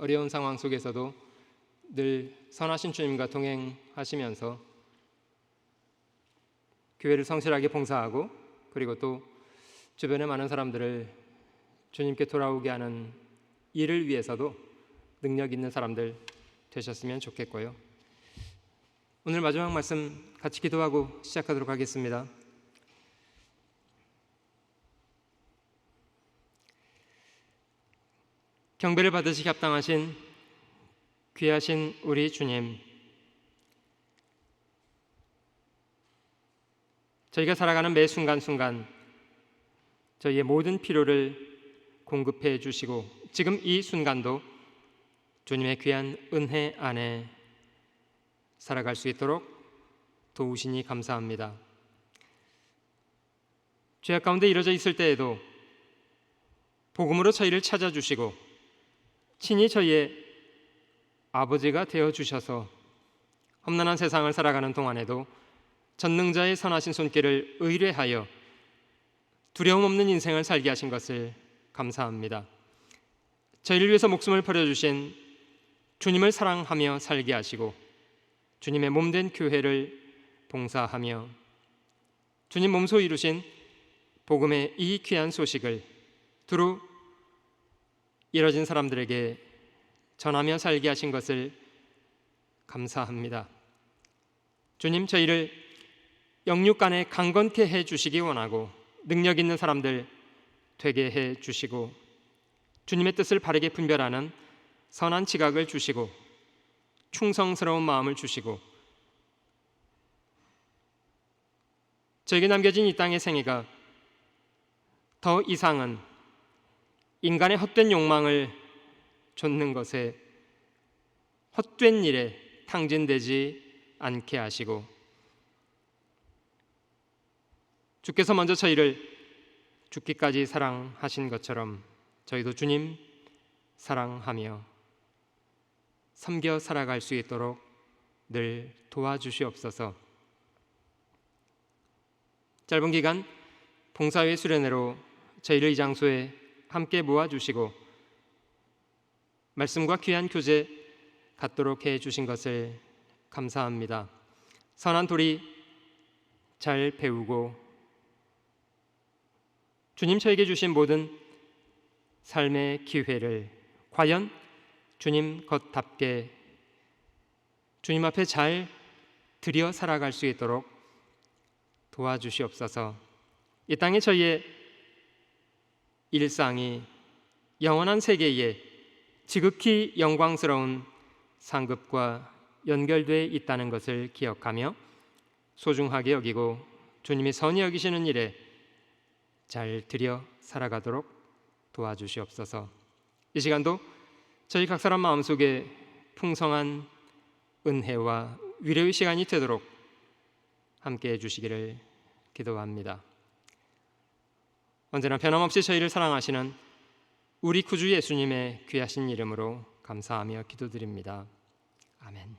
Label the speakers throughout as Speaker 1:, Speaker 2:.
Speaker 1: 어려운 상황 속에서도 늘 선하신 주님과 동행하시면서 교회를 성실하게 봉사하고 그리고 또 주변의 많은 사람들을 주님께 돌아오게 하는 일을 위해서도 능력 있는 사람들 되셨으면 좋겠고요. 오늘 마지막 말씀 같이 기도하고 시작하도록 하겠습니다. 경배를 받으시기 합당하신 귀하신 우리 주님, 저희가 살아가는 매 순간순간 저희의 모든 필요를 공급해 주시고 지금 이 순간도 주님의 귀한 은혜 안에 살아갈 수 있도록 도우시니 감사합니다. 죄악 가운데 이루어져 있을 때에도 복음으로 저희를 찾아주시고 친히 저희의 아버지가 되어주셔서 험난한 세상을 살아가는 동안에도 전능자의 선하신 손길을 의뢰하여 두려움 없는 인생을 살게 하신 것을 감사합니다. 저희를 위해서 목숨을 버려주신 주님을 사랑하며 살게 하시고 주님의 몸된 교회를 봉사하며 주님 몸소 이루신 복음의 이 귀한 소식을 두루 이뤄진 사람들에게 전하며 살게 하신 것을 감사합니다. 주님, 저희를 영육간에 강건케 해주시기 원하고 능력 있는 사람들 되게 해주시고 주님의 뜻을 바르게 분별하는 선한 지각을 주시고 충성스러운 마음을 주시고 저에게 남겨진 이 땅의 생애가 더 이상은 인간의 헛된 욕망을 좇는 것에 헛된 일에 탕진되지 않게 하시고 주께서 먼저 저희를 죽기까지 사랑하신 것처럼 저희도 주님 사랑하며 섬겨 살아갈 수 있도록 늘 도와주시옵소서. 짧은 기간 봉사회 수련회로 저희를 이 장소에 함께 모아주시고 말씀과 귀한 교제 갖도록 해주신 것을 감사합니다. 선한 도리 잘 배우고 주님 저에게 주신 모든 삶의 기회를 과연 주님 것답게 주님 앞에 잘 드려 살아갈 수 있도록 도와주시옵소서. 이 땅에 저희의 일상이 영원한 세계에 지극히 영광스러운 상급과 연결되어 있다는 것을 기억하며 소중하게 여기고 주님이 선히 여기시는 일에 잘 드려 살아가도록 도와주시옵소서. 이 시간도 저희 각 사람 마음속에 풍성한 은혜와 위로의 시간이 되도록 함께해 주시기를 기도합니다. 언제나 변함없이 저희를 사랑하시는 우리 구주 예수님의 귀하신 이름으로 감사하며 기도드립니다. 아멘.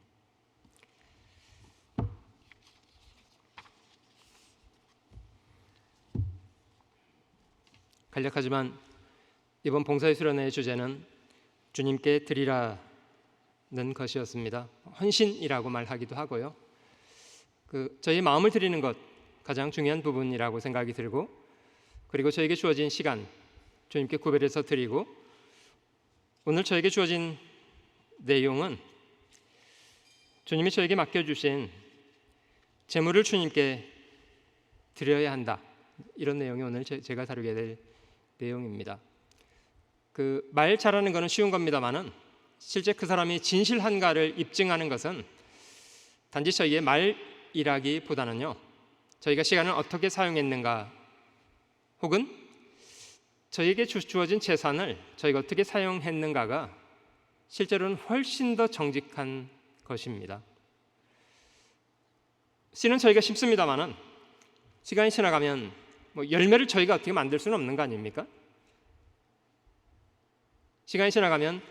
Speaker 1: 간략하지만 이번 봉사의 수련회의 주제는 주님께 드리라는 것이었습니다. 헌신이라고 말하기도 하고요. 저희 마음을 드리는 것 가장 중요한 부분이라고 생각이 들고 그리고 저에게 주어진 시간 주님께 구별해서 드리고 오늘 저에게 주어진 내용은 주님이 저에게 맡겨주신 재물을 주님께 드려야 한다. 이런 내용이 오늘 제가 다루게 될 내용입니다. 말 잘하는 것은 쉬운 겁니다만은 실제 그 사람이 진실한가를 입증하는 것은 단지 저희의 말이라기보다는요 저희가 시간을 어떻게 사용했는가 혹은 저희에게 주어진 재산을 저희가 어떻게 사용했는가가 실제로는 훨씬 더 정직한 것입니다. 씨는 저희가 심습니다만은 시간이 지나가면 열매를 저희가 어떻게 만들 수는 없는 거 아닙니까? 시간이 지나가면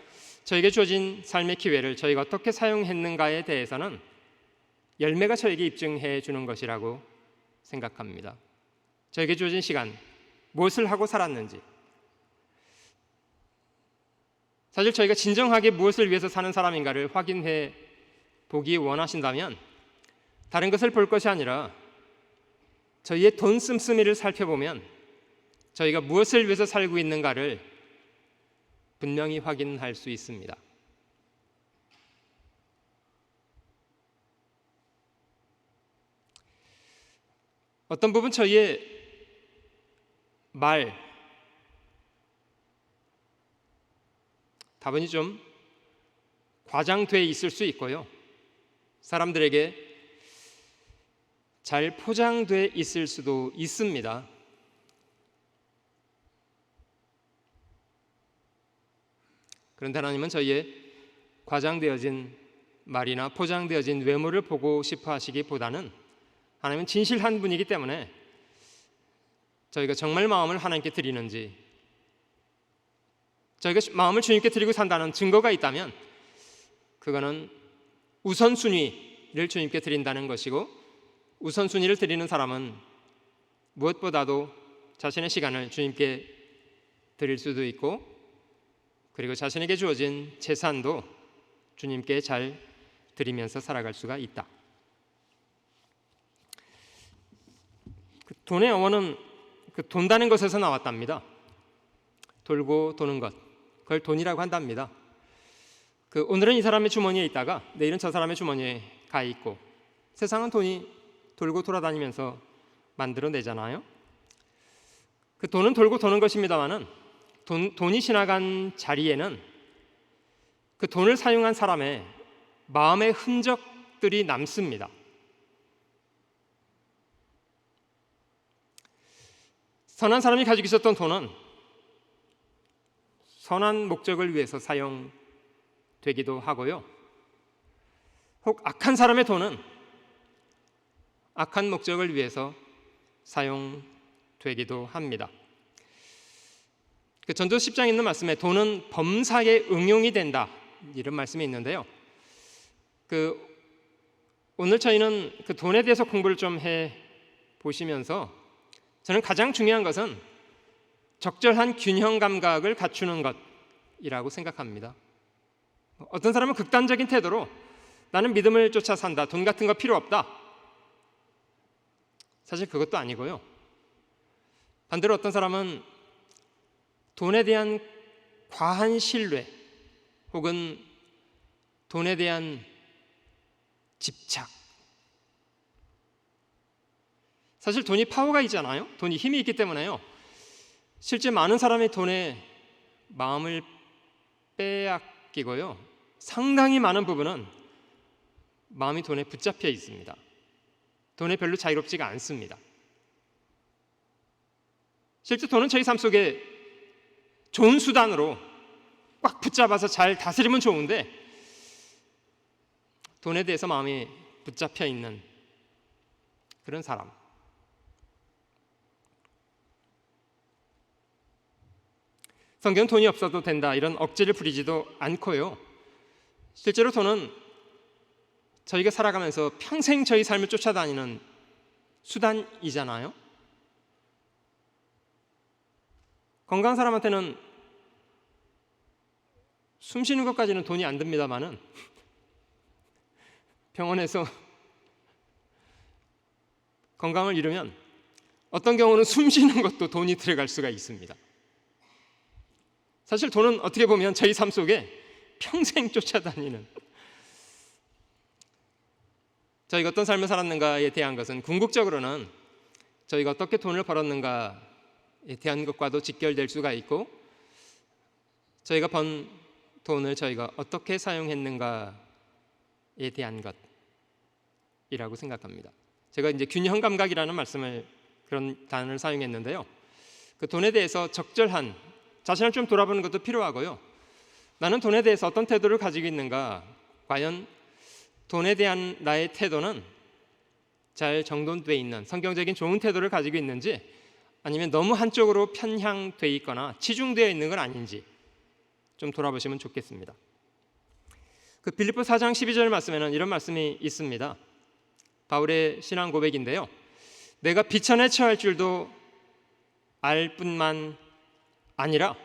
Speaker 1: 저에게 주어진 삶의 기회를 저희가 어떻게 사용했는가에 대해서는 열매가 저에게 입증해 주는 것이라고 생각합니다. 저에게 주어진 시간, 무엇을 하고 살았는지 사실 저희가 진정하게 무엇을 위해서 사는 사람인가를 확인해 보기 원하신다면 다른 것을 볼 것이 아니라 저희의 돈 씀씀이를 살펴보면 저희가 무엇을 위해서 살고 있는가를 분명히 확인할 수 있습니다. 어떤 부분 저희의 말, 다분히 좀 과장돼 있을 수 있고요. 사람들에게 잘 포장돼 있을 수도 있습니다. 그런데 하나님은 저희의 과장되어진 말이나 포장되어진 외모를 보고 싶어 하시기보다는 하나님은 진실한 분이기 때문에 저희가 정말 마음을 하나님께 드리는지, 저희가 마음을 주님께 드리고 산다는 증거가 있다면 그거는 우선순위를 주님께 드린다는 것이고, 우선순위를 드리는 사람은 무엇보다도 자신의 시간을 주님께 드릴 수도 있고, 그리고 자신에게 주어진 재산도 주님께 잘 드리면서 살아갈 수가 있다. 돈의 영어는 돈다는 것에서 나왔답니다. 돌고 도는 것, 그걸 돈이라고 한답니다. 오늘은 이 사람의 주머니에 있다가 내일은 저 사람의 주머니에 가 있고, 세상은 돈이 돌고 돌아다니면서 만들어내잖아요. 돈은 돌고 도는 것입니다만은 돈이 지나간 자리에는 그 돈을 사용한 사람의 마음의 흔적들이 남습니다. 선한 사람이 가지고 있었던 돈은 선한 목적을 위해서 사용되기도 하고요. 혹 악한 사람의 돈은 악한 목적을 위해서 사용되기도 합니다. 전도 10장에 있는 말씀에 돈은 범사에 응용이 된다, 이런 말씀이 있는데요. 오늘 저희는 돈에 대해서 공부를 좀 해 보시면서 저는 가장 중요한 것은 적절한 균형 감각을 갖추는 것이라고 생각합니다. 어떤 사람은 극단적인 태도로 나는 믿음을 쫓아 산다, 돈 같은 거 필요 없다. 사실 그것도 아니고요. 반대로 어떤 사람은 돈에 대한 과한 신뢰 혹은 돈에 대한 집착, 사실 돈이 파워가 있잖아요. 돈이 힘이 있기 때문에요. 실제 많은 사람이 돈에 마음을 빼앗기고요. 상당히 많은 부분은 마음이 돈에 붙잡혀 있습니다. 돈에 별로 자유롭지가 않습니다. 실제 돈은 저희 삶 속에 좋은 수단으로 꽉 붙잡아서 잘 다스리면 좋은데, 돈에 대해서 마음이 붙잡혀 있는 그런 사람, 성경은 돈이 없어도 된다 이런 억지를 부리지도 않고요. 실제로 돈은 저희가 살아가면서 평생 저희 삶을 쫓아다니는 수단이잖아요. 건강한 사람한테는 숨 쉬는 것까지는 돈이 안 듭니다만은 병원에서 건강을 잃으면 어떤 경우는 숨 쉬는 것도 돈이 들어갈 수가 있습니다. 사실 돈은 어떻게 보면 저희 삶 속에 평생 쫓아다니는, 저희가 어떤 삶을 살았는가에 대한 것은 궁극적으로는 저희가 어떻게 돈을 벌었는가에 대한 것과도 직결될 수가 있고, 저희가 번 돈을 저희가 어떻게 사용했는가에 대한 것이라고 생각합니다. 제가 이제 균형 감각이라는 말씀을, 그런 단어를 사용했는데요. 돈에 대해서 적절한, 자신을 좀 돌아보는 것도 필요하고요. 나는 돈에 대해서 어떤 태도를 가지고 있는가, 과연 돈에 대한 나의 태도는 잘 정돈되어 있는 성경적인 좋은 태도를 가지고 있는지, 아니면 너무 한쪽으로 편향되어 있거나 치중되어 있는 건 아닌지 좀 돌아보시면 좋겠습니다. 빌립보 4장 12절 말씀에는 이런 말씀이 있습니다. 바울의 신앙 고백인데요. 내가 비천에 처할 줄도 알 뿐만 아니라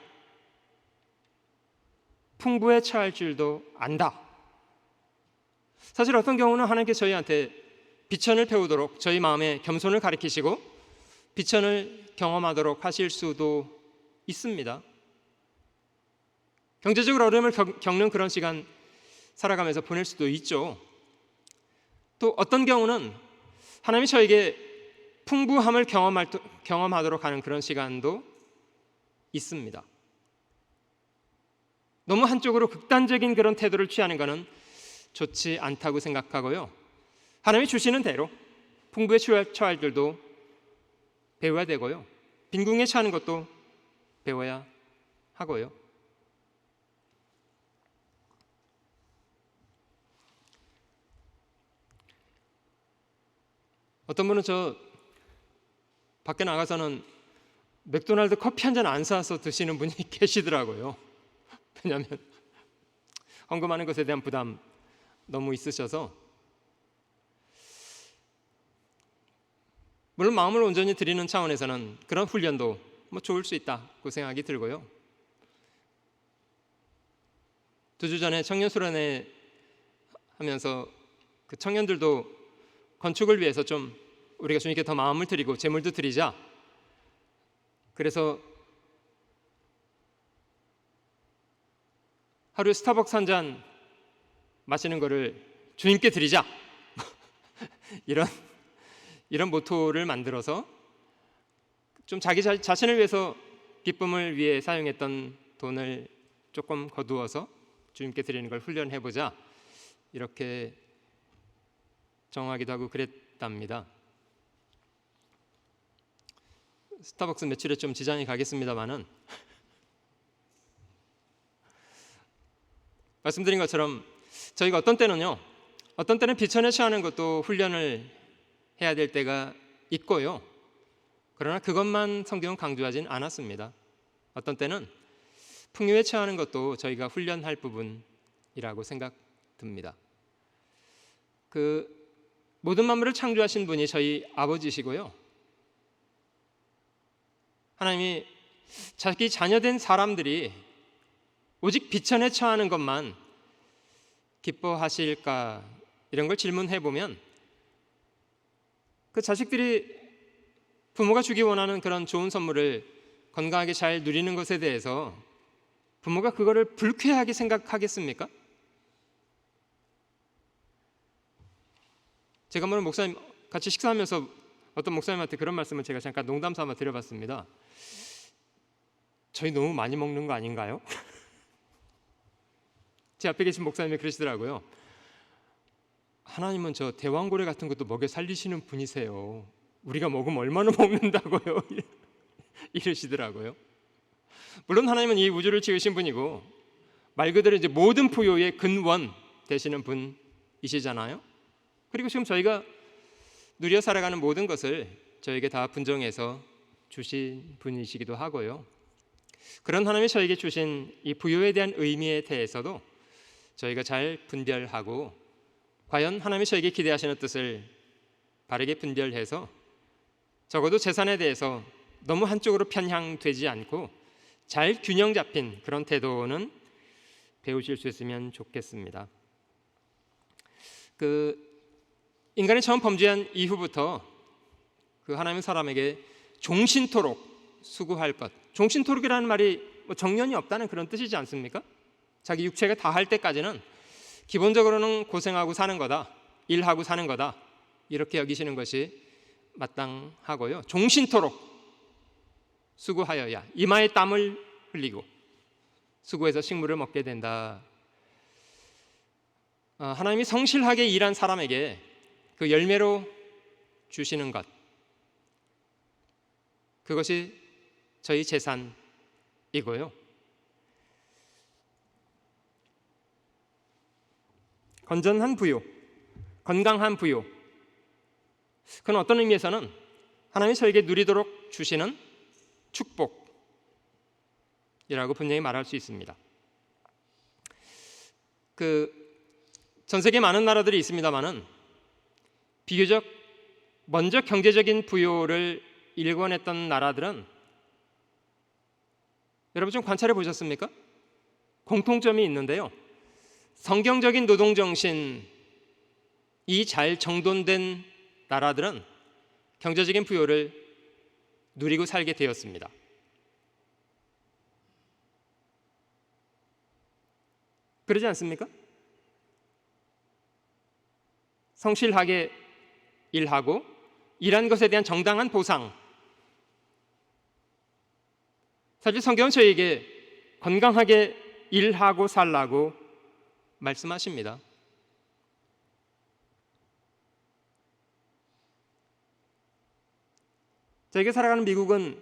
Speaker 1: 풍부에 처할 줄도 안다. 사실 어떤 경우는 하나님께 저희한테 비천을 배우도록 저희 마음에 겸손을 가르치시고 비천을 경험하도록 하실 수도 있습니다. 경제적으로 어려움을 겪는 그런 시간 살아가면서 보낼 수도 있죠. 또 어떤 경우는 하나님이 저에게 풍부함을 경험하도록 하는 그런 시간도 있습니다. 너무 한쪽으로 극단적인 그런 태도를 취하는 것은 좋지 않다고 생각하고요. 하나님이 주시는 대로 풍부에 처할 줄도 배워야 되고요. 빈궁에 처하는 것도 배워야 하고요. 어떤 분은 저 밖에 나가서는 맥도날드 커피 한 잔 안 사서 드시는 분이 계시더라고요. 왜냐하면 헌금하는 것에 대한 부담 너무 있으셔서. 물론 마음을 온전히 드리는 차원에서는 그런 훈련도 좋을 수 있다고 생각이 들고요. 2주 전에 청년 수련회 하면서 그 청년들도 건축을 위해서 좀 우리가 주님께 더 마음을 드리고 재물도 드리자. 그래서 하루에 스타벅스 한 잔 마시는 거를 주님께 드리자. 이런 모토를 만들어서 좀 자기 자신을 위해서 기쁨을 위해 사용했던 돈을 조금 거두어서 주님께 드리는 걸 훈련해보자. 이렇게 정하기도 하고 그랬답니다. 스타벅스 매출에 좀 지장이 가겠습니다만은 말씀드린 것처럼 저희가 어떤 때는 비천에 처하는 것도 훈련을 해야 될 때가 있고요. 그러나 그것만 성경은 강조하진 않았습니다. 어떤 때는 풍요에 처하는 것도 저희가 훈련할 부분이라고 생각됩니다. 그 모든 만물을 창조하신 분이 저희 아버지시고요. 하나님이 자기 자녀된 사람들이 오직 비천에 처하는 것만 기뻐하실까, 이런 걸 질문해 보면 그 자식들이 부모가 주기 원하는 그런 좋은 선물을 건강하게 잘 누리는 것에 대해서 부모가 그거를 불쾌하게 생각하겠습니까? 제가 한번 목사님 같이 식사하면서 어떤 목사님한테 그런 말씀을 제가 잠깐 농담 삼아 드려봤습니다. 저희 너무 많이 먹는 거 아닌가요? 제 앞에 계신 목사님이 그러시더라고요. 하나님은 저 대왕고래 같은 것도 먹여 살리시는 분이세요. 우리가 먹으면 얼마나 먹는다고요? 이러시더라고요. 물론 하나님은 이 우주를 지으신 분이고 말 그대로 이제 모든 부요의 근원 되시는 분이시잖아요. 그리고 지금 저희가 누려 살아가는 모든 것을 저에게 다 분정해서 주신 분이시기도 하고요. 그런 하나님이 저에게 주신 이 부요에 대한 의미에 대해서도 저희가 잘 분별하고 과연 하나님이 저에게 기대하시는 뜻을 바르게 분별해서 적어도 재산에 대해서 너무 한쪽으로 편향되지 않고 잘 균형 잡힌 그런 태도는 배우실 수 있으면 좋겠습니다. 인간이 처음 범죄한 이후부터 그 하나님은 사람에게 종신토록 수고할 것, 종신토록이라는 말이 정년이 없다는 그런 뜻이지 않습니까? 자기 육체가 다 할 때까지는 기본적으로는 고생하고 사는 거다, 일하고 사는 거다, 이렇게 여기시는 것이 마땅하고요. 종신토록 수고하여야 이마에 땀을 흘리고 수고해서 식물을 먹게 된다. 하나님이 성실하게 일한 사람에게 그 열매로 주시는 것, 그것이 저희 재산이고요. 건전한 부요, 건강한 부요, 그건 어떤 의미에서는 하나님이 저에게 누리도록 주시는 축복이라고 분명히 말할 수 있습니다. 전 세계 많은 나라들이 있습니다만은 비교적 먼저 경제적인 부요를 일궈냈던 나라들은 여러분 좀 관찰해 보셨습니까? 공통점이 있는데요. 성경적인 노동 정신이 잘 정돈된 나라들은 경제적인 부요를 누리고 살게 되었습니다. 그러지 않습니까? 성실하게 일하고 일한 것에 대한 정당한 보상. 사실 성경은 저에게 건강하게 일하고 살라고 말씀하십니다. 저에게 살아가는 미국은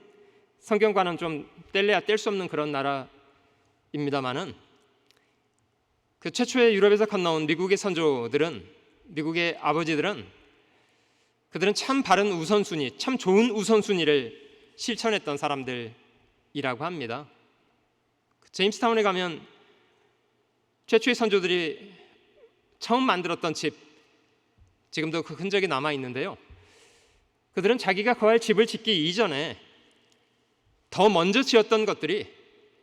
Speaker 1: 성경과는 좀 뗄래야 뗄 수 없는 그런 나라입니다만은 그 최초의 유럽에서 건너온 미국의 선조들은, 미국의 아버지들은 그들은 참 바른 우선순위, 참 좋은 우선순위를 실천했던 사람들이라고 합니다. 제임스타운에 가면 최초의 선조들이 처음 만들었던 집, 지금도 그 흔적이 남아 있는데요. 그들은 자기가 거할 집을 짓기 이전에 더 먼저 지었던 것들이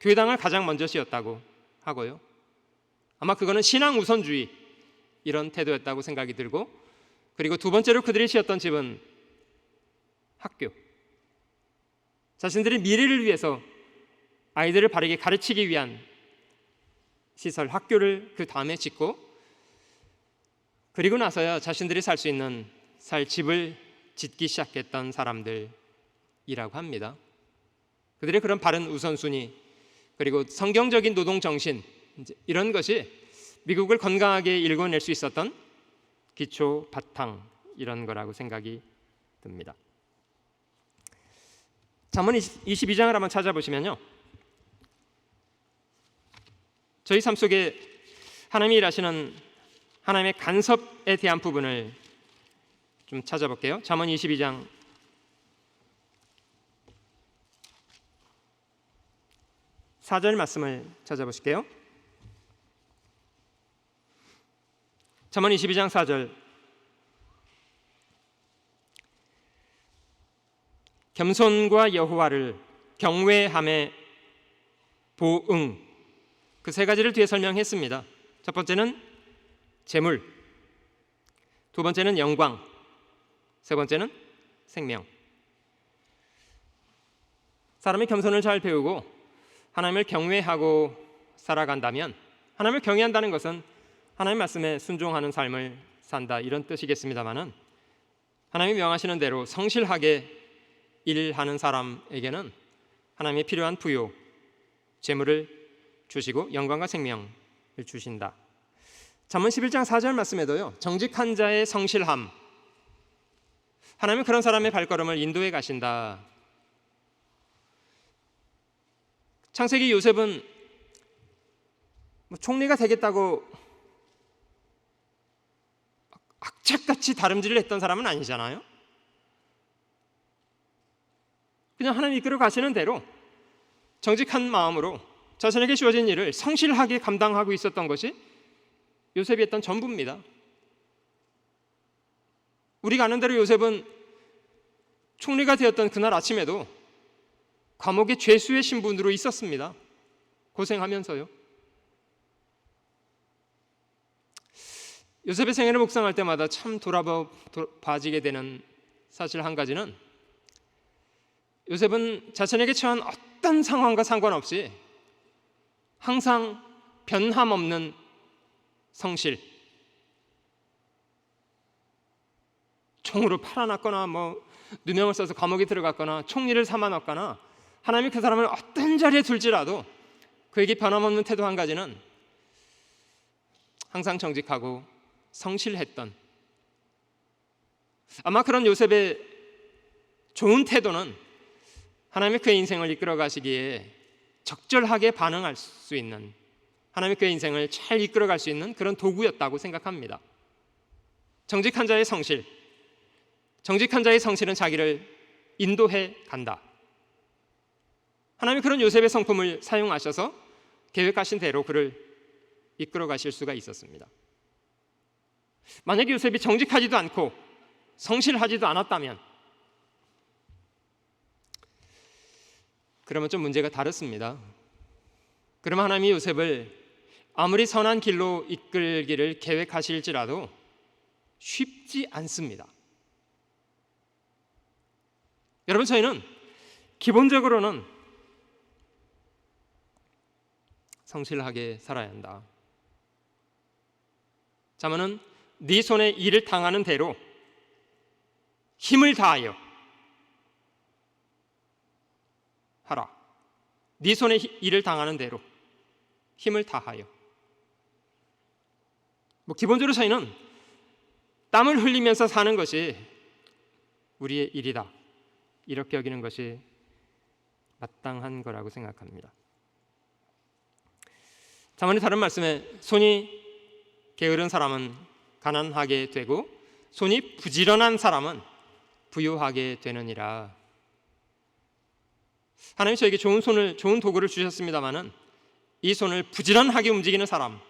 Speaker 1: 교회당을 가장 먼저 지었다고 하고요. 아마 그거는 신앙 우선주의 이런 태도였다고 생각이 들고, 그리고 두 번째로 그들이 지었던 집은 학교. 자신들의 미래를 위해서 아이들을 바르게 가르치기 위한 시설, 학교를 그 다음에 짓고, 그리고 나서야 자신들이 살 수 있는 집을 짓기 시작했던 사람들이라고 합니다. 그들의 그런 바른 우선순위, 그리고 성경적인 노동 정신, 이런 것이 미국을 건강하게 일궈낼 수 있었던 기초 바탕, 이런 거라고 생각이 듭니다. 잠언 22장을 한번 찾아보시면요, 저희 삶 속에 하나님이 일하시는 하나님의 간섭에 대한 부분을 좀 찾아볼게요. 잠언 22장 4절 말씀을 찾아보실게요. 잠언 22장 4절. 겸손과 여호와를 경외함의 보응, 그 세 가지를 뒤에 설명했습니다. 첫 번째는 재물, 두 번째는 영광, 세 번째는 생명. 사람이 겸손을 잘 배우고 하나님을 경외하고 살아간다면, 하나님을 경외한다는 것은 하나님 말씀에 순종하는 삶을 산다, 이런 뜻이겠습니다마는, 하나님이 명하시는 대로 성실하게 일하는 사람에게는 하나님이 필요한 부요, 재물을 주시고 영광과 생명을 주신다. 잠언 11장 4절 말씀에도요, 정직한 자의 성실함, 하나님은 그런 사람의 발걸음을 인도해 가신다. 창세기 요셉은 총리가 되겠다고 악착같이 다름질을 했던 사람은 아니잖아요. 그냥 하나님 이끌어 가시는 대로 정직한 마음으로 자신에게 주어진 일을 성실하게 감당하고 있었던 것이 요셉이 했던 전부입니다. 우리가 아는 대로 요셉은 총리가 되었던 그날 아침에도 감옥의 죄수의 신분으로 있었습니다. 고생하면서요. 요셉의 생애를 묵상할 때마다 참 돌아봐지게 되는 사실 한 가지는, 요셉은 자신에게 처한 어떤 상황과 상관없이 항상 변함없는 성실, 총으로 팔아났거나 누명을 써서 감옥에 들어갔거나 총리를 삼아놨거나, 하나님이 그 사람을 어떤 자리에 둘지라도 그에게 변함없는 태도 한 가지는 항상 정직하고 성실했던, 아마 그런 요셉의 좋은 태도는 하나님이 그의 인생을 이끌어 가시기에 적절하게 반응할 수 있는, 하나님이 그의 인생을 잘 이끌어 갈 수 있는 그런 도구였다고 생각합니다. 정직한 자의 성실, 정직한 자의 성실은 자기를 인도해 간다. 하나님이 그런 요셉의 성품을 사용하셔서 계획하신 대로 그를 이끌어 가실 수가 있었습니다. 만약에 요셉이 정직하지도 않고 성실하지도 않았다면, 그러면 좀 문제가 다릅니다. 그러면 하나님이 요셉을 아무리 선한 길로 이끌기를 계획하실지라도 쉽지 않습니다. 여러분, 저희는 기본적으로는 성실하게 살아야 한다. 자문은 네 손에 일을 당하는 대로 힘을 다하여 하라. 네 손에 일을 당하는 대로 힘을 다하여. 기본적으로 저희는 땀을 흘리면서 사는 것이 우리의 일이다, 이렇게 여기는 것이 마땅한 거라고 생각합니다. 자문의 다른 말씀에 손이 게으른 사람은 가난하게 되고 손이 부지런한 사람은 부유하게 되느니라. 하나님이 저에게 좋은 도구를 주셨습니다마는 이 손을 부지런하게 움직이는 사람,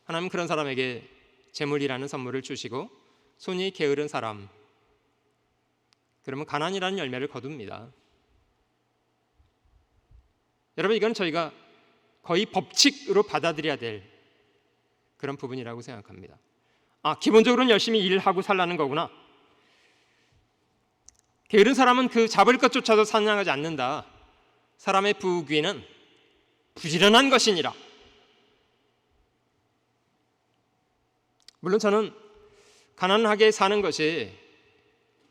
Speaker 1: 하나님은 그런 사람에게 재물이라는 선물을 주시고, 손이 게으른 사람, 그러면 가난이라는 열매를 거둡니다. 여러분, 이건 저희가 거의 법칙으로 받아들여야 될 그런 부분이라고 생각합니다. 기본적으로는 열심히 일하고 살라는 거구나. 게으른 사람은 그 잡을 것조차도 사냥하지 않는다. 사람의 부귀는 부지런한 것이니라. 물론 저는 가난하게 사는 것이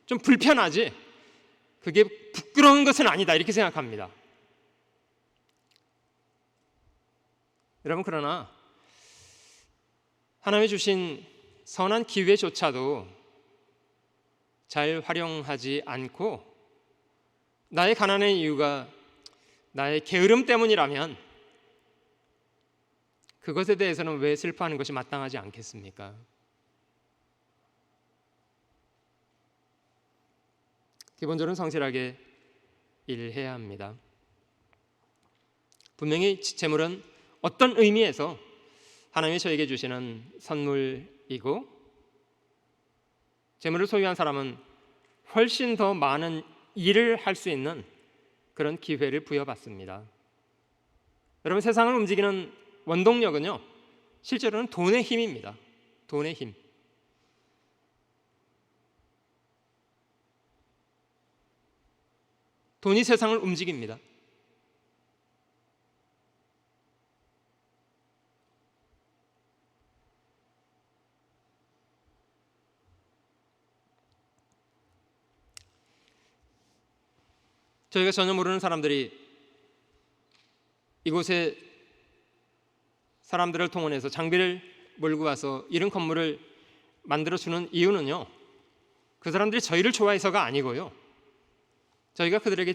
Speaker 1: 좀 불편하지 그게 부끄러운 것은 아니다, 이렇게 생각합니다. 여러분, 그러나 하나님이 주신 선한 기회조차도 잘 활용하지 않고 나의 가난의 이유가 나의 게으름 때문이라면 그것에 대해서는 왜 슬퍼하는 것이 마땅하지 않겠습니까? 기본적으로 성실하게 일해야 합니다. 분명히 재물은 어떤 의미에서 하나님이 저에게 주시는 선물이고, 재물을 소유한 사람은 훨씬 더 많은 일을 할 수 있는 그런 기회를 부여받습니다. 여러분, 세상을 움직이는 원동력은요, 실제로는 돈의 힘입니다. 돈의 힘. 돈이 세상을 움직입니다. 저희가 전혀 모르는 사람들이 이곳에 사람들을 동원해서 장비를 몰고 와서 이런 건물을 만들어주는 이유는요, 그 사람들이 저희를 좋아해서가 아니고요, 저희가 그들에게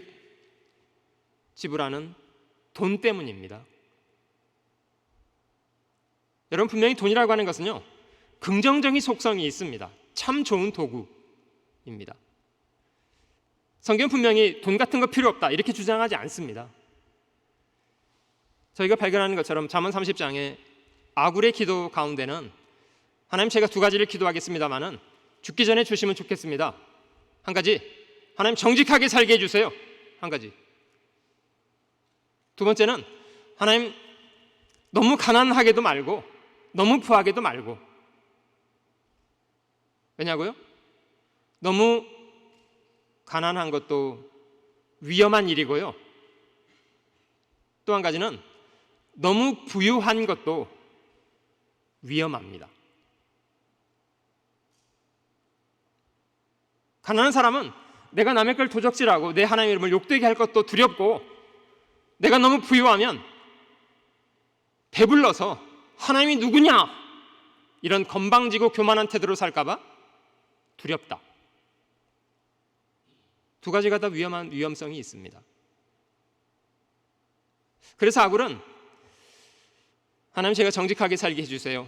Speaker 1: 지불하는 돈 때문입니다. 여러분, 분명히 돈이라고 하는 것은요, 긍정적인 속성이 있습니다. 참 좋은 도구입니다. 성경은 분명히 돈 같은 거 필요 없다, 이렇게 주장하지 않습니다. 저희가 발견하는 것처럼 잠언 30장의 아굴의 기도 가운데는 하나님, 제가 두 가지를 기도하겠습니다마는 죽기 전에 주시면 좋겠습니다. 한 가지, 하나님 정직하게 살게 해주세요. 한 가지. 두 번째는 하나님 너무 가난하게도 말고 너무 부하게도 말고. 왜냐고요? 너무 가난한 것도 위험한 일이고요, 또 한 가지는 너무 부유한 것도 위험합니다. 가난한 사람은 내가 남의 걸 도적질하고 내 하나님의 이름을 욕되게 할 것도 두렵고, 내가 너무 부유하면 배불러서 하나님이 누구냐, 이런 건방지고 교만한 태도로 살까 봐 두렵다. 두 가지가 다 위험한 위험성이 있습니다. 그래서 아굴은 하나님, 제가 정직하게 살게 해주세요.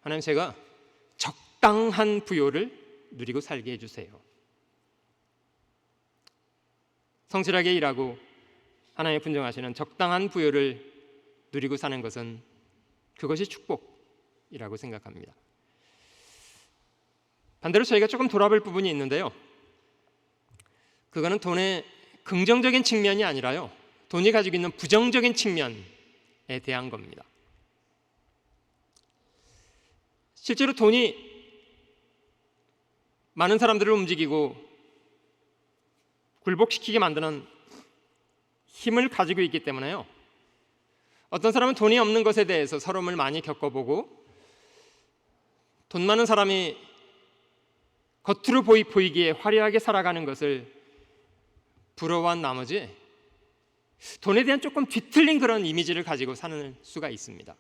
Speaker 1: 하나님, 제가 적당한 부요를 누리고 살게 해주세요. 성실하게 일하고 하나님의 분정하시는 적당한 부요를 누리고 사는 것은 그것이 축복이라고 생각합니다. 반대로 저희가 조금 돌아볼 부분이 있는데요, 그거는 돈의 긍정적인 측면이 아니라요, 돈이 가지고 있는 부정적인 측면, 대한 겁니다. 실제로 돈이 많은 사람들을 움직이고 굴복시키게 만드는 힘을 가지고 있기 때문에요. 어떤 사람은 돈이 없는 것에 대해서 서러움을 많이 겪어보고 돈 많은 사람이 겉으로 보이기에 화려하게 살아가는 것을 부러워한 나머지 돈에 대한 조금 뒤틀린 그런 이미지를 가지고 사는 수가 있습니다.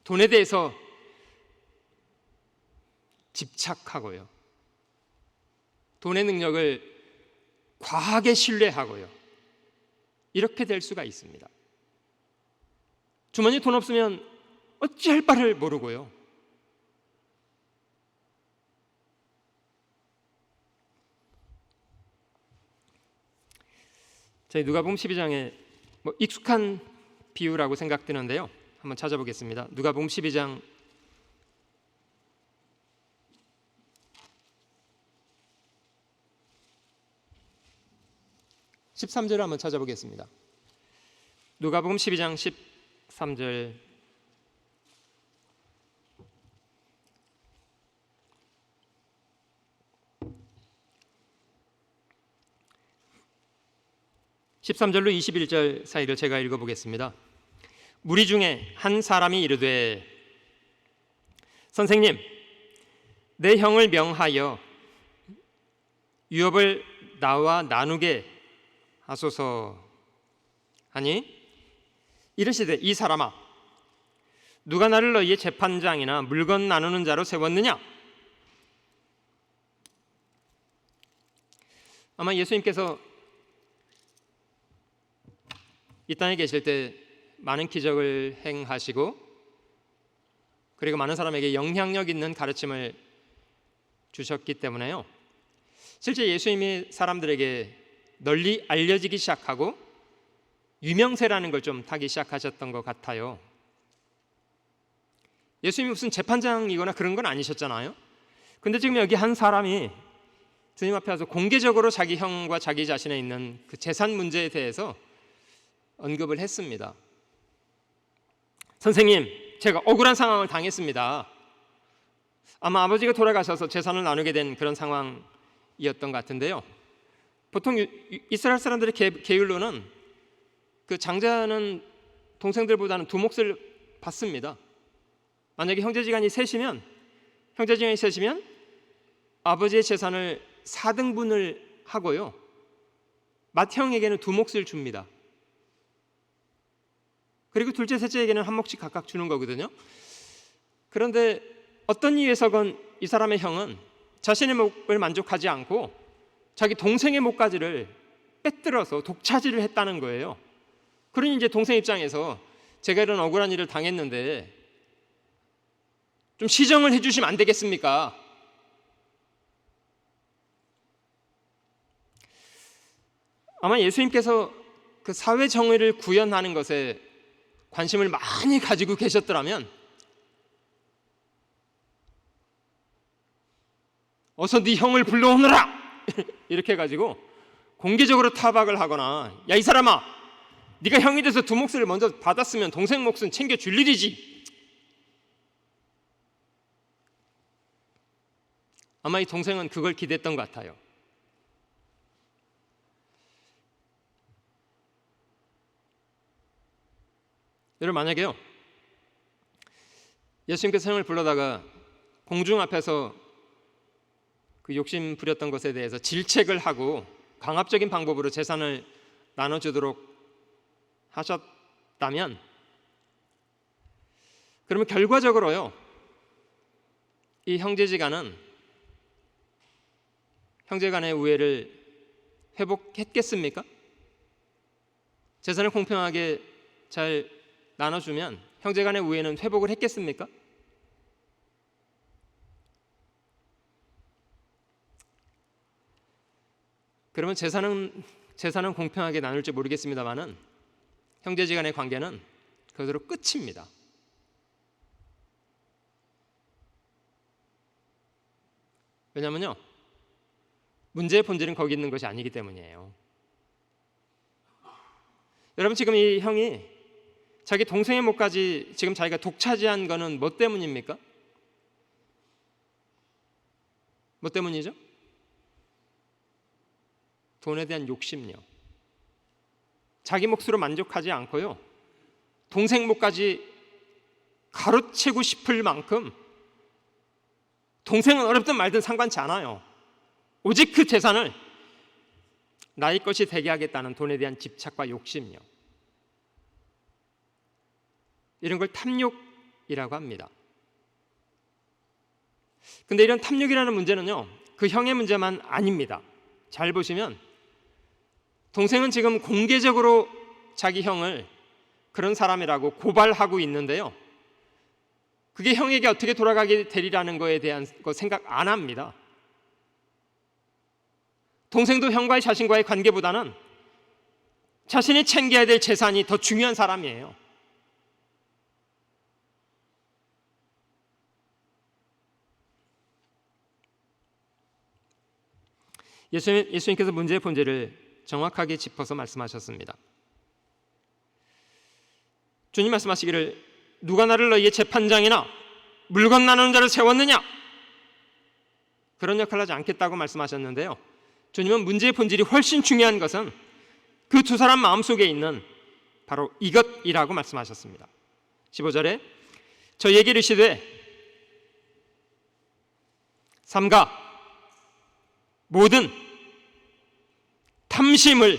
Speaker 1: 돈에 대해서 집착하고요. 돈의 능력을 과하게 신뢰하고요. 이렇게 될 수가 있습니다. 주머니에 돈 없으면 어찌할 바를 모르고요. 저희 누가복음 12장에 익숙한 비유라고 생각되는데요. 한번 찾아보겠습니다. 누가복음 12장 13절을 한번 찾아보겠습니다. 누가복음 12장 13절 (13절로) 21절 사이를 제가 읽어보겠습니다. 무리 중에 한 사람이 이르되 선생님, 내 형을 명하여 유업을 나와 나누게 하소서 하니 이르시되 이 사람아, 누가 나를 너희의 재판장이나 물건 나누는 자로 세웠느냐? 아마 예수님께서 이 땅에 계실 때 많은 기적을 행하시고 그리고 많은 사람에게 영향력 있는 가르침을 주셨기 때문에요. 실제 예수님이 사람들에게 널리 알려지기 시작하고 유명세라는 걸 좀 타기 시작하셨던 것 같아요. 예수님이 무슨 재판장이거나 그런 건 아니셨잖아요. 근데 지금 여기 한 사람이 주님 앞에 와서 공개적으로 자기 형과 자기 자신에 있는 그 재산 문제에 대해서 언급을 했습니다. 선생님, 제가 억울한 상황을 당했습니다. 아마 아버지가 돌아가셔서 재산을 나누게 된 그런 상황이었던 것 같은데요. 보통 이스라엘 사람들의 계율로는 그 장자는 동생들보다는 두 몫을 받습니다. 만약에 형제지간이 셋이면 아버지의 재산을 4등분을 하고요, 맏형에게는 두 몫을 줍니다. 그리고 둘째, 셋째에게는 한 몫씩 각각 주는 거거든요. 그런데 어떤 이유에서건 이 사람의 형은 자신의 몫을 만족하지 않고 자기 동생의 몫까지를 빼들어서 독차지를 했다는 거예요. 그러니 이제 동생 입장에서 제가 이런 억울한 일을 당했는데 좀 시정을 해주시면 안 되겠습니까? 아마 예수님께서 그 사회 정의를 구현하는 것에 관심을 많이 가지고 계셨더라면 어서 네 형을 불러오너라! 이렇게 해가지고 공개적으로 타박을 하거나, 야 이 사람아, 네가 형이 돼서 두 몫을 먼저 받았으면 동생 몫은 챙겨줄 일이지. 아마 이 동생은 그걸 기대했던 것 같아요. 여러분, 만약에요 예수님께서 형을 불러다가 공중 앞에서 그 욕심 부렸던 것에 대해서 질책을 하고 강압적인 방법으로 재산을 나눠주도록 하셨다면, 그러면 결과적으로요 이 형제간의 우애를 회복했겠습니까? 재산을 공평하게 잘 나눠주면 형제간의 우애는 회복을 했겠습니까? 그러면 재산은 공평하게 나눌지 모르겠습니다만은 형제지간의 관계는 그것으로 끝입니다. 왜냐하면요, 문제의 본질은 거기 있는 것이 아니기 때문이에요. 여러분, 지금 이 형이 자기 동생의 목까지 지금 자기가 독차지한 거는 뭐 때문입니까? 뭐 때문이죠? 돈에 대한 욕심요. 자기 몫으로 만족하지 않고요, 동생 몫까지 가로채고 싶을 만큼 동생은 어렵든 말든 상관치 않아요. 오직 그 재산을 나의 것이 되게 하겠다는 돈에 대한 집착과 욕심요. 이런 걸 탐욕이라고 합니다. 근데 이런 탐욕이라는 문제는요, 그 형의 문제만 아닙니다. 잘 보시면 동생은 지금 공개적으로 자기 형을 그런 사람이라고 고발하고 있는데요, 그게 형에게 어떻게 돌아가게 되리라는 거에 대한 거 생각 안 합니다. 동생도 형과의 자신과의 관계보다는 자신이 챙겨야 될 재산이 더 중요한 사람이에요. 예수님께서 문제의 본질을 정확하게 짚어서 말씀하셨습니다. 주님 말씀하시기를 누가 나를 너희의 재판장이나 물건 나누는 자를 세웠느냐? 그런 역할을 하지 않겠다고 말씀하셨는데요, 주님은 문제의 본질이 훨씬 중요한 것은 그 두 사람 마음속에 있는 바로 이것이라고 말씀하셨습니다. 15절에 저희에게 이르시되 삼가 모든 탐심을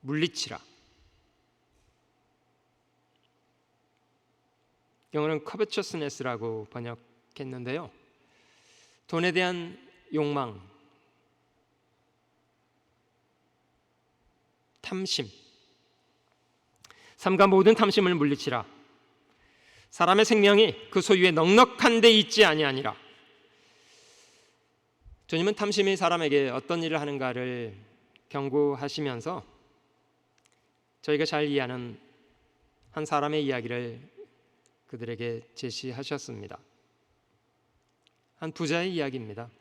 Speaker 1: 물리치라. 영어는 covetousness라고 번역했는데요, 돈에 대한 욕망, 탐심, 삼가 모든 탐심을 물리치라. 사람의 생명이 그 소유에 넉넉한 데 있지 아니하니라. 주님은 탐심이 사람에게 어떤 일을 하는가를 경고하시면서 저희가 잘 이해하는 한 사람의 이야기를 그들에게 제시하셨습니다. 한 부자의 이야기입니다.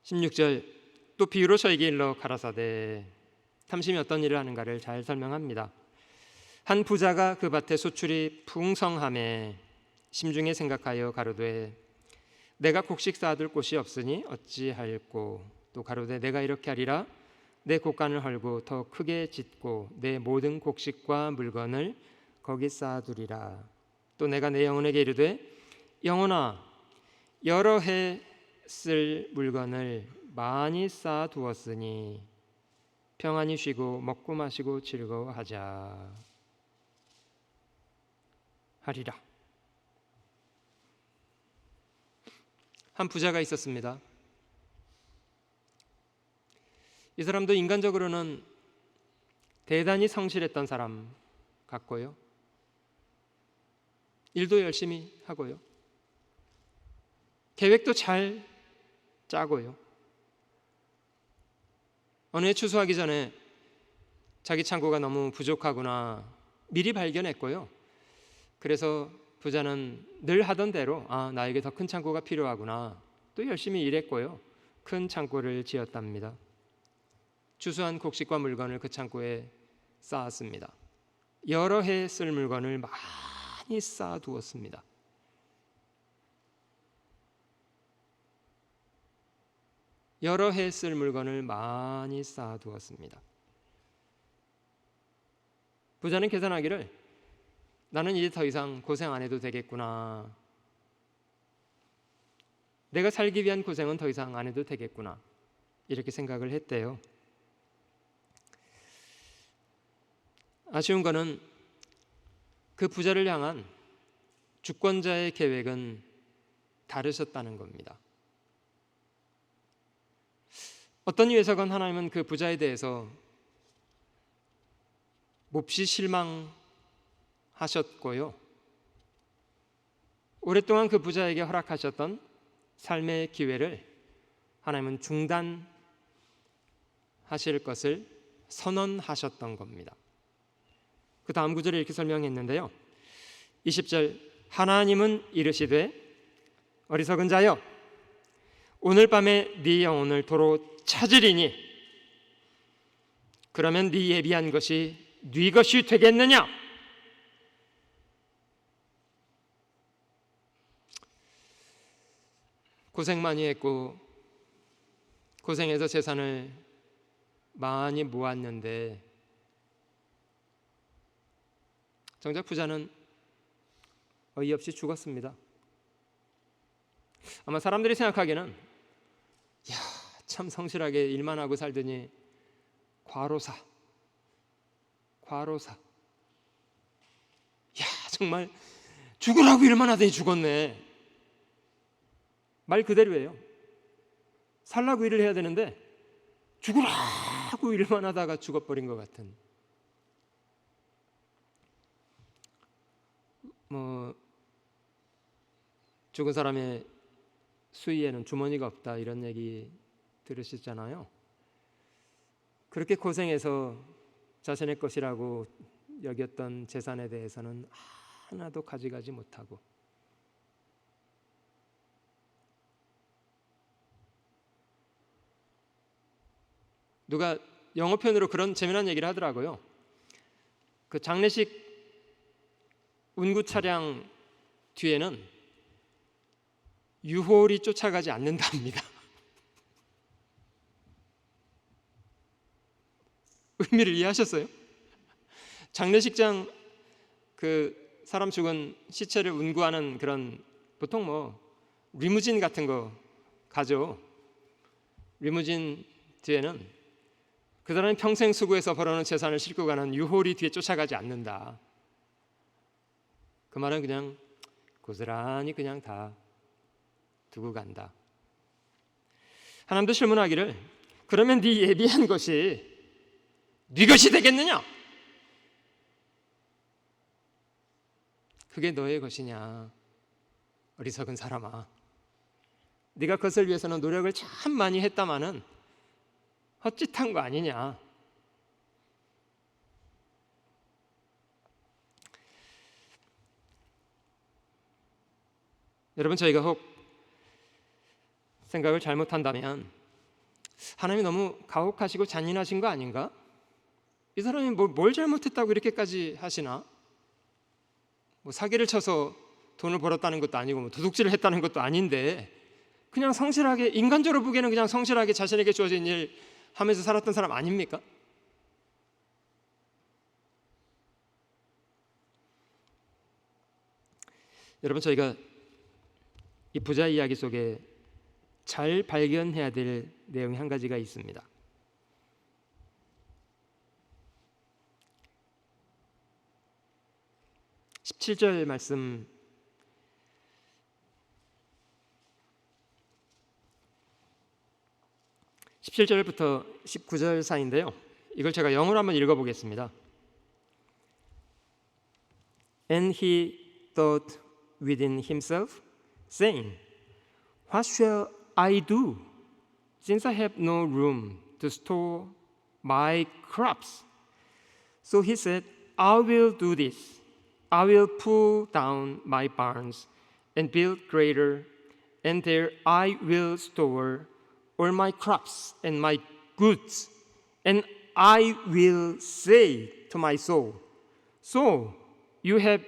Speaker 1: 16절 또 비유로 저에게 일러 가라사대. 탐심이 어떤 일을 하는가를 잘 설명합니다. 한 부자가 그 밭에 소출이 풍성함에 심중에 생각하여 가로되 내가 곡식 쌓아둘 곳이 없으니 어찌할꼬. 또 가로되 내가 이렇게 하리라. 내 곡간을 헐고 더 크게 짓고 내 모든 곡식과 물건을 거기 쌓아두리라. 또 내가 내 영혼에게 이르되 영혼아 여러 해 쓸 물건을 많이 쌓아두었으니 평안히 쉬고 먹고 마시고 즐거워하자 하리라. 한 부자가 있었습니다. 이 사람도 인간적으로는 대단히 성실했던 사람 같고요, 일도 열심히 하고요, 계획도 잘 짜고요. 어느 해 추수하기 전에 자기 창고가 너무 부족하구나 미리 발견했고요, 그래서 부자는 늘 하던 대로 나에게 더 큰 창고가 필요하구나 또 열심히 일했고요, 큰 창고를 지었답니다. 추수한 곡식과 물건을 그 창고에 쌓았습니다. 여러 해 쓸 물건을 많이 쌓아두었습니다. 여러 해 쓸 물건을 많이 쌓아두었습니다. 부자는 계산하기를 나는 이제 더 이상 고생 안 해도 되겠구나, 내가 살기 위한 고생은 더 이상 안 해도 되겠구나 이렇게 생각을 했대요. 아쉬운 거는 그 부자를 향한 주권자의 계획은 다르셨다는 겁니다. 어떤 이유에서건 하나님은 그 부자에 대해서 몹시 실망하셨고요, 오랫동안 그 부자에게 허락하셨던 삶의 기회를 하나님은 중단하실 것을 선언하셨던 겁니다. 그 다음 구절에 이렇게 설명했는데요, 20절 하나님은 이르시되 어리석은 자여 오늘 밤에 네 영혼을 도로 찾으리니 그러면 네 예비한 것이 네 것이 되겠느냐? 고생 많이 했고 고생해서 재산을 많이 모았는데 정작 부자는 어이없이 죽었습니다. 아마 사람들이 생각하기에는 야, 참 성실하게 일만 하고 살더니 과로사. 야, 정말 죽으라고 일만 하더니 죽었네. 말 그대로예요. 살라고 일을 해야 되는데 죽으라고 일만 하다가 죽어버린 것 같은. 죽은 사람의 수위에는 주머니가 없다 이런 얘기 들으셨잖아요. 그렇게 고생해서 자신의 것이라고 여겼던 재산에 대해서는 하나도 가져가지 못하고 누가 영어 표현으로 그런 재미난 얘기를 하더라고요. 그 장례식 운구 차량 뒤에는 유홀이 쫓아가지 않는답니다. 의미를 이해하셨어요? 장례식장 그 사람 죽은 시체를 운구하는 그런 보통 리무진 같은 거 가죠. 리무진 뒤에는 그 사람이 평생 수고해서 벌어놓은 재산을 싣고 가는 유홀이 뒤에 쫓아가지 않는다. 그 말은 그냥 고스란히 그냥 다 두고 간다. 하나님도 질문하기를 그러면 네 예비한 것이 네 것이 되겠느냐? 그게 너의 것이냐? 어리석은 사람아, 네가 그것을 위해서는 노력을 참 많이 했다마는 헛짓한 거 아니냐? 여러분, 저희가 혹 생각을 잘못한다면 하나님이 너무 가혹하시고 잔인하신 거 아닌가? 이 사람이 뭘 잘못했다고 이렇게까지 하시나? 사기를 쳐서 돈을 벌었다는 것도 아니고 도둑질을 했다는 것도 아닌데 그냥 성실하게, 인간적으로 보기에는 그냥 성실하게 자신에게 주어진 일 하면서 살았던 사람 아닙니까? 여러분, 저희가 이 부자 이야기 속에 잘 발견해야 될 내용이 한 가지가 있습니다. 17절 말씀, (17절부터) 19절 사이인데요, 이걸 제가 영어로 한번 읽어보겠습니다. And he thought within himself, saying, What shall I do, since I have no room to store my crops? So he said, I will do this. I will pull down my barns and build greater, and there I will store all my crops and my goods. And I will say to my soul, So you have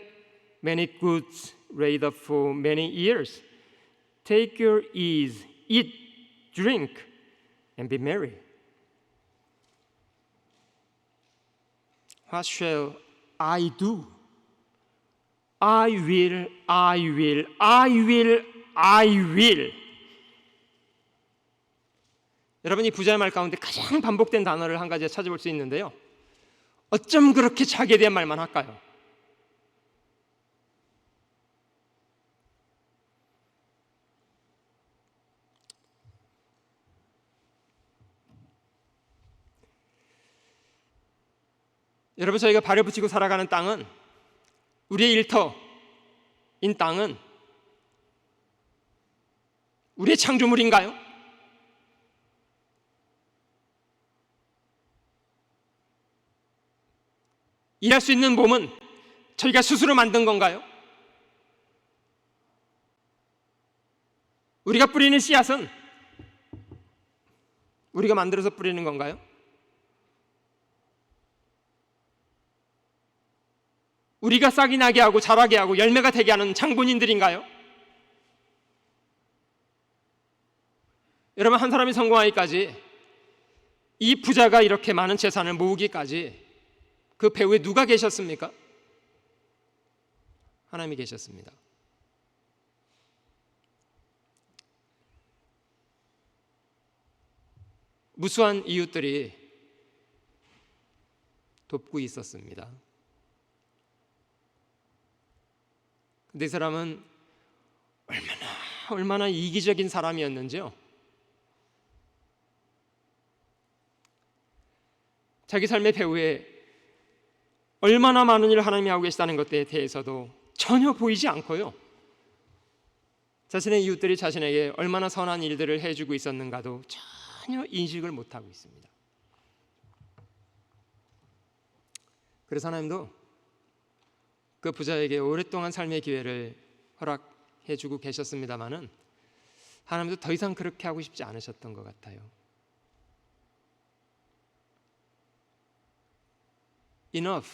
Speaker 1: many goods laid up for many years. Take your ease, eat, drink, and be merry. What shall I do? I will, I will, I will, I will. 여러분, 이 부자의 말 가운데 가장 반복된 단어를 한 가지 찾아볼 수 있는데요, 어쩜 그렇게 자기에 대한 말만 할까요? 여러분, 저희가 발을 붙이고 살아가는 땅은, 우리의 일터인 땅은 우리의 창조물인가요? 일할 수 있는 몸은 저희가 스스로 만든 건가요? 우리가 뿌리는 씨앗은 우리가 만들어서 뿌리는 건가요? 우리가 싹이 나게 하고 자라게 하고 열매가 되게 하는 장본인들인가요? 여러분, 한 사람이 성공하기까지, 이 부자가 이렇게 많은 재산을 모으기까지 그 배후에 누가 계셨습니까? 하나님이 계셨습니다. 무수한 이웃들이 돕고 있었습니다. 근데 이 사람은 얼마나 이기적인 사람이었는지요. 자기 삶의 배후에 얼마나 많은 일을 하나님이 하고 계시다는 것에 대해서도 전혀 보이지 않고요, 자신의 이웃들이 자신에게 얼마나 선한 일들을 해주고 있었는가도 전혀 인식을 못하고 있습니다. 그래서 하나님도 그 부자에게 오랫동안 삶의 기회를 허락해주고 계셨습니다마는 하나님도 더 이상 그렇게 하고 싶지 않으셨던 것 같아요. Enough.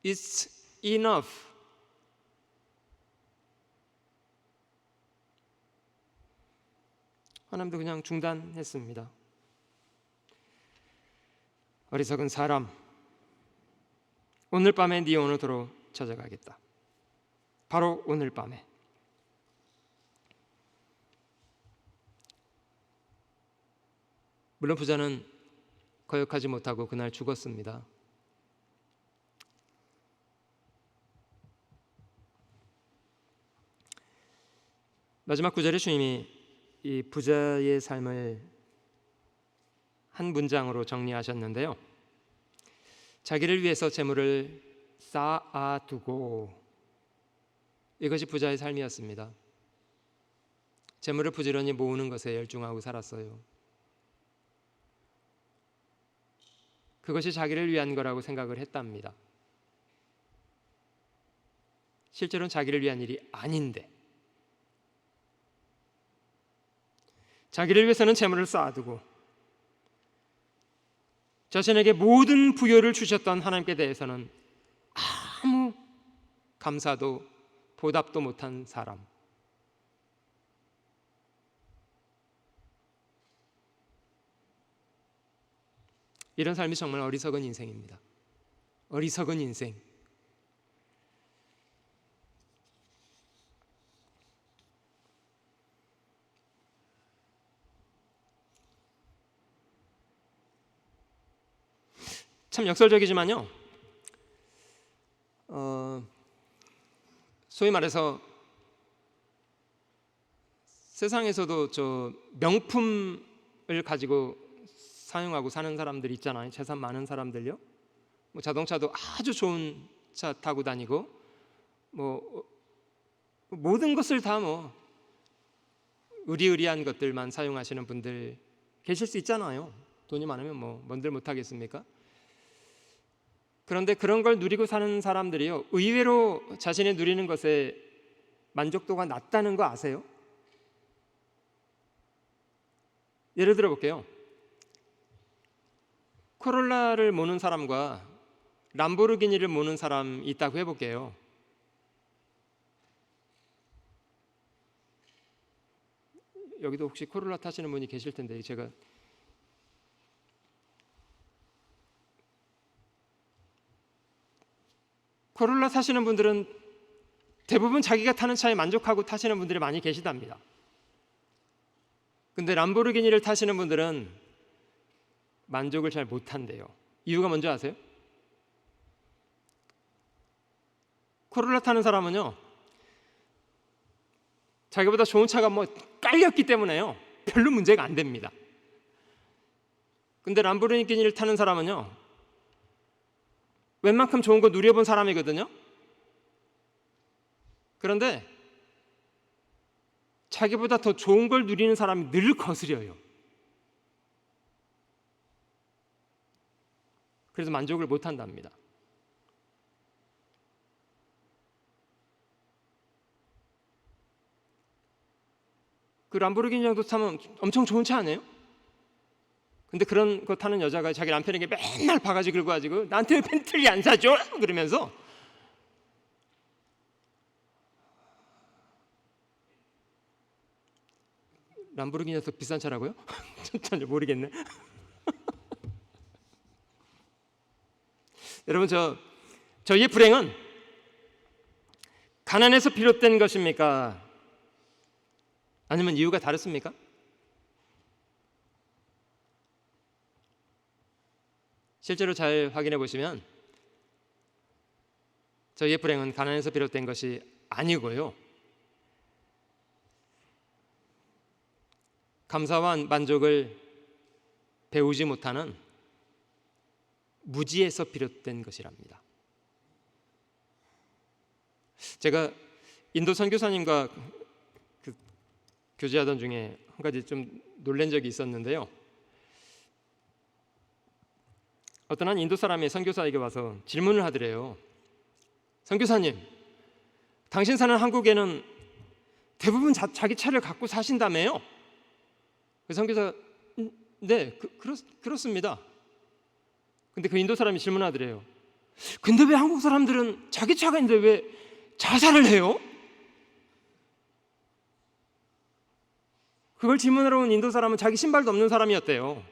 Speaker 1: It's enough. 하나님도 그냥 중단했습니다. 어리석은 사람, 오늘 밤에 네 온으로 찾아가겠다. 바로 오늘 밤에. 물론 부자는 거역하지 못하고 그날 죽었습니다. 마지막 구절에 주님이 이 부자의 삶을 한 문장으로 정리하셨는데요, 자기를 위해서 재물을 쌓아두고, 이것이 부자의 삶이었습니다. 재물을 부지런히 모으는 것에 열중하고 살았어요. 그것이 자기를 위한 거라고 생각을 했답니다. 실제로는 자기를 위한 일이 아닌데, 자기를 위해서는 재물을 쌓아두고 자신에게 모든 부여를 주셨던 하나님께 대해서는 아무 감사도 보답도 못한 사람. 이런 삶이 정말 어리석은 인생입니다. 어리석은 인생. 참 역설적이지만요, 소위 말해서 세상에서도 저 명품을 가지고 사용하고 사는 사람들 있잖아요. 재산 많은 사람들요. 뭐 자동차도 아주 좋은 차 타고 다니고, 뭐 모든 것을 다 뭐 의리의리한 것들만 사용하시는 분들 계실 수 있잖아요. 돈이 많으면 뭐 뭔들 못하겠습니까? 그런데 그런 걸 누리고 사는 사람들이요, 의외로 자신이 누리는 것에 만족도가 낮다는 거 아세요? 예를 들어 볼게요. 코롤라를 모는 사람과 람보르기니를 모는 사람이 있다고 해볼게요. 여기도 혹시 코롤라 타시는 분이 계실 텐데, 제가 코롤라 타시는 분들은 대부분 자기가 타는 차에 만족하고 타시는 분들이 많이 계시답니다. 근데 람보르기니를 타시는 분들은 만족을 잘 못한대요. 이유가 뭔지 아세요? 코롤라 타는 사람은요, 자기보다 좋은 차가 뭐 깔렸기 때문에요, 별로 문제가 안 됩니다. 근데 람보르기니를 타는 사람은요, 웬만큼 좋은 거 누려본 사람이거든요. 그런데 자기보다 더 좋은 걸 누리는 사람이 늘 거스려요. 그래서 만족을 못 한답니다. 그 람보르기니 정도 타면 엄청 좋은 차 아니에요? 근데 그런 거 타는 여자가 자기 남편에게 맨날 바가지 긁어가지고 나한테 왜 벤틀리 안 사줘? 그러면서 람보르기니가 더 비싼 차라고요? 전혀 모르겠네. 여러분, 저희의 불행은 가난에서 비롯된 것입니까? 아니면 이유가 다르습니까? 실제로 잘 확인해 보시면 저희의 불행은 가난에서 비롯된 것이 아니고요, 감사와 만족을 배우지 못하는 무지에서 비롯된 것이랍니다. 제가 인도 선교사님과 교제하던 중에 한 가지 좀 놀란 적이 있었는데요. 어떤 한 인도 사람이 선교사에게 와서 질문을 하더래요. 선교사님, 당신 사는 한국에는 대부분 자기 차를 갖고 사신다며요? 그 선교사, 네, 그렇습니다. 근데 그 인도 사람이 질문하더래요. 근데 왜 한국 사람들은 자기 차가 있는데 왜 자살을 해요? 그걸 질문하러 온 인도 사람은 자기 신발도 없는 사람이었대요.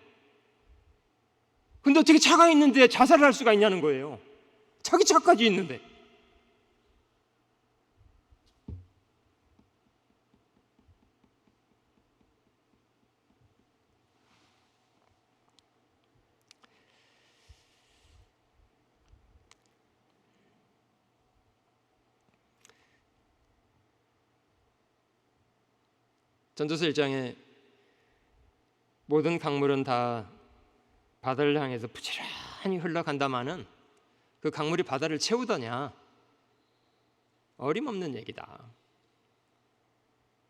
Speaker 1: 근데 어떻게 차가 있는데 자살을 할 수가 있냐는 거예요. 자기 차까지 있는데. 전도서 1장에 모든 강물은 다 바다를 향해서 부지런히 흘러간다마는 그 강물이 바다를 채우더냐? 어림없는 얘기다.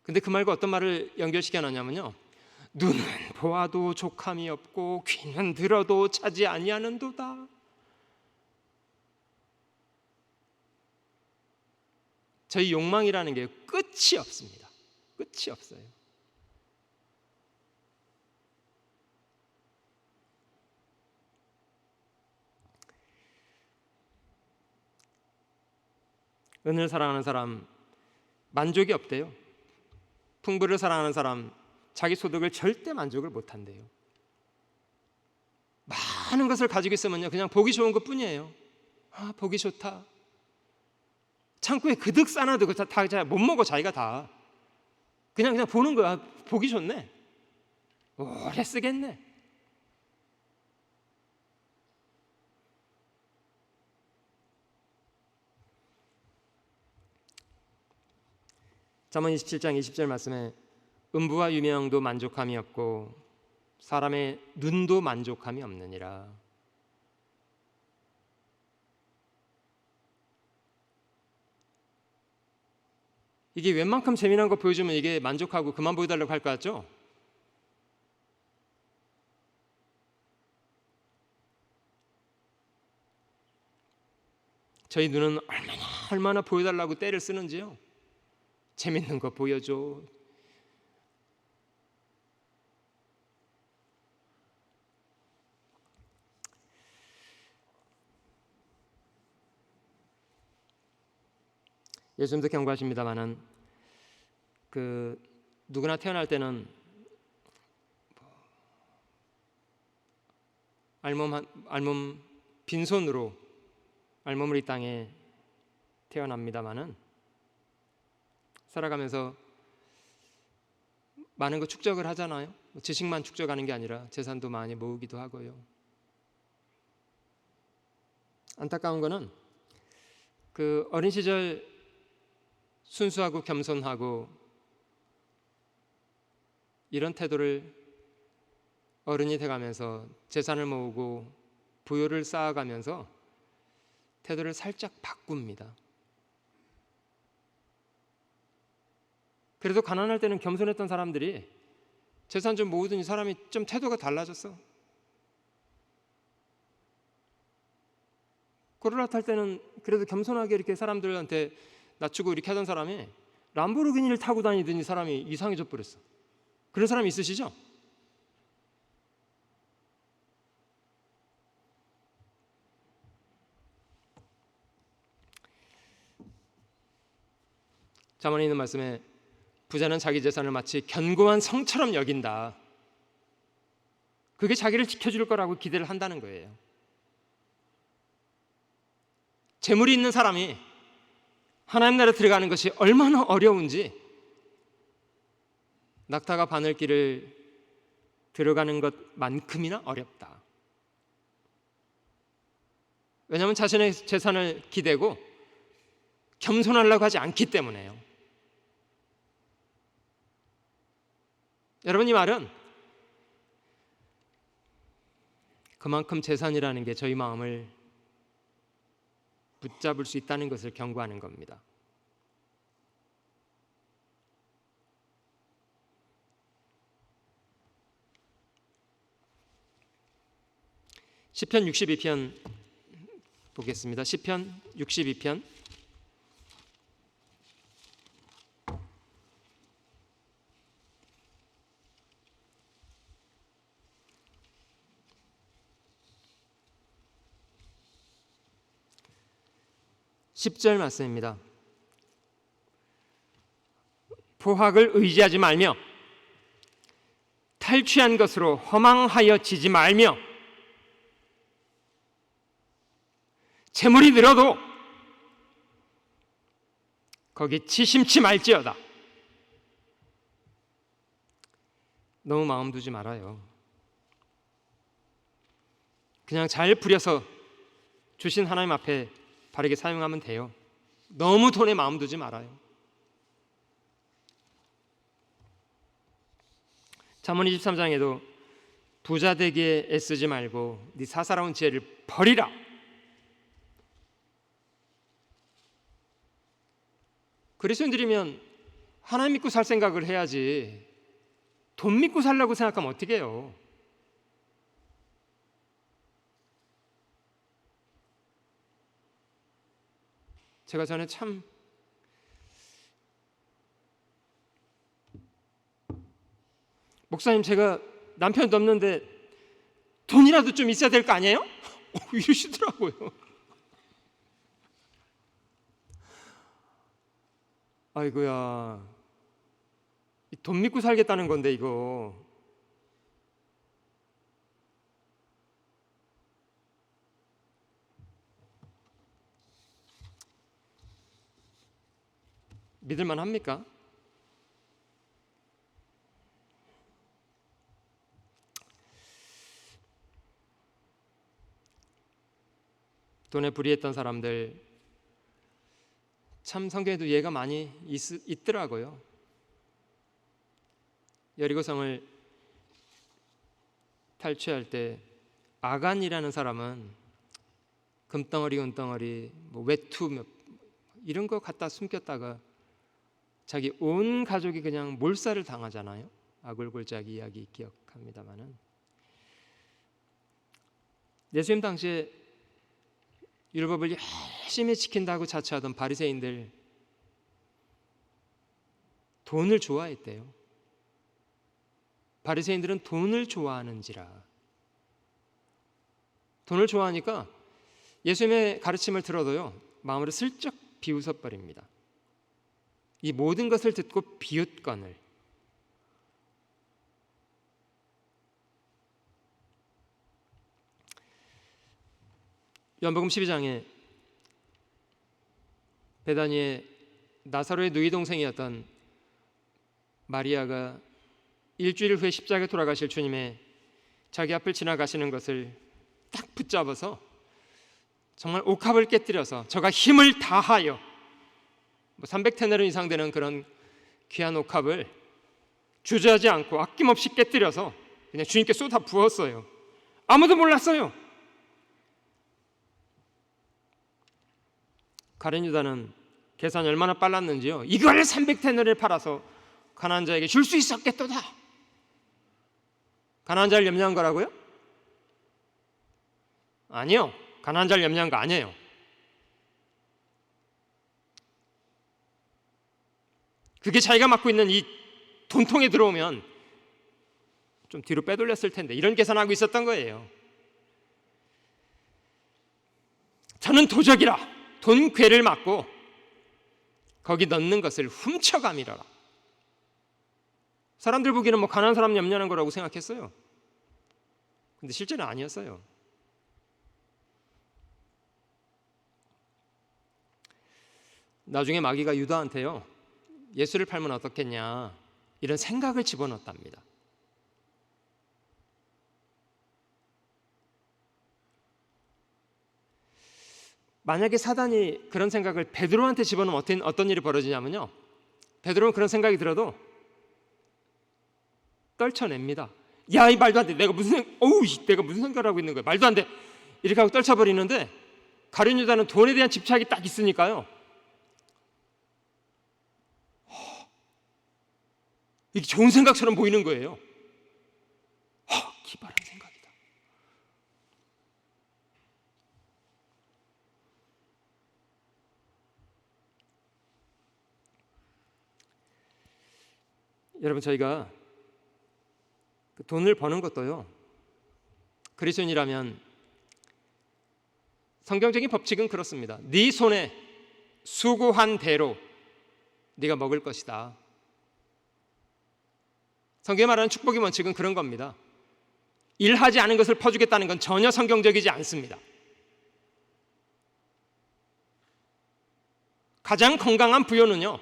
Speaker 1: 근데 그 말과 어떤 말을 연결시켜 놨냐면요, 눈은 보아도 족함이 없고 귀는 들어도 차지 아니하는도다. 저희 욕망이라는 게 끝이 없습니다. 끝이 없어요. 은을 사랑하는 사람 만족이 없대요. 풍부를 사랑하는 사람 자기 소득을 절대 만족을 못한대요. 많은 것을 가지고 있으면요, 그냥 보기 좋은 것뿐이에요. 아, 보기 좋다. 창고에 그득 싸놔두고 다 못 먹어. 자기가 다 그냥 보는 거야. 보기 좋네. 오래 쓰겠네. 잠언 27장 20절 말씀에 음부와 유명도 만족함이 없고 사람의 눈도 만족함이 없느니라. 이게 웬만큼 재미난 거 보여주면 이게 만족하고 그만 보여달라고 할 것 같죠? 저희 눈은 얼마나 보여달라고 떼를 쓰는지요. 재밌는 거 보여줘. 예수님도 경고하십니다만은 누구나 태어날 때는 알몸 빈손으로 알몸을 이 땅에 태어납니다만은 살아가면서 많은 거 축적을 하잖아요. 지식만 축적하는 게 아니라 재산도 많이 모으기도 하고요. 안타까운 거는 어린 시절 순수하고 겸손하고 이런 태도를 어른이 돼가면서 재산을 모으고 부요를 쌓아가면서 태도를 살짝 바꿉니다. 그래도 가난할 때는 겸손했던 사람들이 재산 좀 모으더니 사람이 좀 태도가 달라졌어. 코로나 탈 때는 그래도 겸손하게 이렇게 사람들한테 낮추고 이렇게 하던 사람이 람보르기니를 타고 다니더니 사람이 이상해져 버렸어. 그런 사람 있으시죠? 잠언에 있는 말씀에 부자는 자기 재산을 마치 견고한 성처럼 여긴다. 그게 자기를 지켜줄 거라고 기대를 한다는 거예요. 재물이 있는 사람이 하나님 나라에 들어가는 것이 얼마나 어려운지, 낙타가 바늘길을 들어가는 것만큼이나 어렵다. 왜냐하면 자신의 재산을 기대고 겸손하려고 하지 않기 때문에요. 여러분, 이 말은 그만큼 재산이라는 게 저희 마음을 붙잡을 수 있다는 것을 경고하는 겁니다. 시편 62편 보겠습니다. 시편 62편 10절 말씀입니다. 포학을 의지하지 말며 탈취한 것으로 허망하여 지지 말며 재물이 늘어도 거기 치심치 말지어다. 너무 마음 두지 말아요. 그냥 잘 부려서 주신 하나님 앞에 바르게 사용하면 돼요. 너무 돈에 마음 두지 말아요. 잠언 23장에도 부자 되기에 애쓰지 말고 네 사사로운 지혜를 버리라. 그리스도인들이면 하나님 믿고 살 생각을 해야지 돈 믿고 살려고 생각하면 어떻게 해요? 제가 전에 참 목사님, 제가 남편도 없는데 돈이라도 좀 있어야 될 거 아니에요? 이러시더라고요. 아이고야, 돈 믿고 살겠다는 건데 이거. 믿을만 합니까? 돈에 불의했던 사람들 참 성경에도 예가 많이 있더라고요. 여리고성을 탈취할 때 아간이라는 사람은 금덩어리, 은덩어리, 외투 이런 거 갖다 숨겼다가 자기 온 가족이 그냥 몰살을 당하잖아요. 아굴골짜기 이야기 기억합니다마는, 예수님 당시에 율법을 열심히 지킨다고 자처하던 바리새인들 돈을 좋아했대요. 바리새인들은 돈을 좋아하는지라. 돈을 좋아하니까 예수님의 가르침을 들어도요 마음으로 슬쩍 비웃어버립니다. 이 모든 것을 듣고 비웃거늘. 요한복음 12장에 베다니의 나사로의 누이 동생이었던 마리아가 일주일 후에 십자가에 돌아가실 주님의 자기 앞을 지나가시는 것을 딱 붙잡아서 정말 옥합을 깨뜨려서 저가 힘을 다하여 300테네론 이상 되는 그런 귀한 옥합을 주저하지 않고 아낌없이 깨뜨려서 그냥 주님께 쏟아 부었어요. 아무도 몰랐어요. 가룟 유다는 계산이 얼마나 빨랐는지요. 이걸 300테네론에 팔아서 가난한 자에게 줄 수 있었겠도다. 가난한 자를 염려한 거라고요? 아니요. 가난한 자를 염려한 거 아니에요. 그게 자기가 맡고 있는 이 돈통에 들어오면 좀 뒤로 빼돌렸을 텐데 이런 계산하고 있었던 거예요. 저는 도적이라 돈 괴를 맞고 거기 넣는 것을 훔쳐가밀어라. 사람들 보기에는 뭐 가난한 사람 염려하는 거라고 생각했어요. 근데 실제는 아니었어요. 나중에 마귀가 유다한테요, 예수를 팔면 어떻겠냐 이런 생각을 집어넣었답니다. 만약에 사단이 그런 생각을 베드로한테 집어넣으면 어떤 일이 벌어지냐면요, 베드로는 그런 생각이 들어도 떨쳐냅니다. 야, 이 말도 안 돼. 내가 무슨 생각을 하고 있는 거야. 말도 안 돼. 이렇게 하고 떨쳐버리는데, 가룟 유다는 돈에 대한 집착이 딱 있으니까요, 이게 좋은 생각처럼 보이는 거예요. 기발한 생각이다. 여러분, 저희가 돈을 버는 것도요, 그리스도인이라면 성경적인 법칙은 그렇습니다. 네 손에 수고한 대로 네가 먹을 것이다. 성경에 말하는 축복의 원칙은 그런 겁니다. 일하지 않은 것을 퍼주겠다는 건 전혀 성경적이지 않습니다. 가장 건강한 부요는요,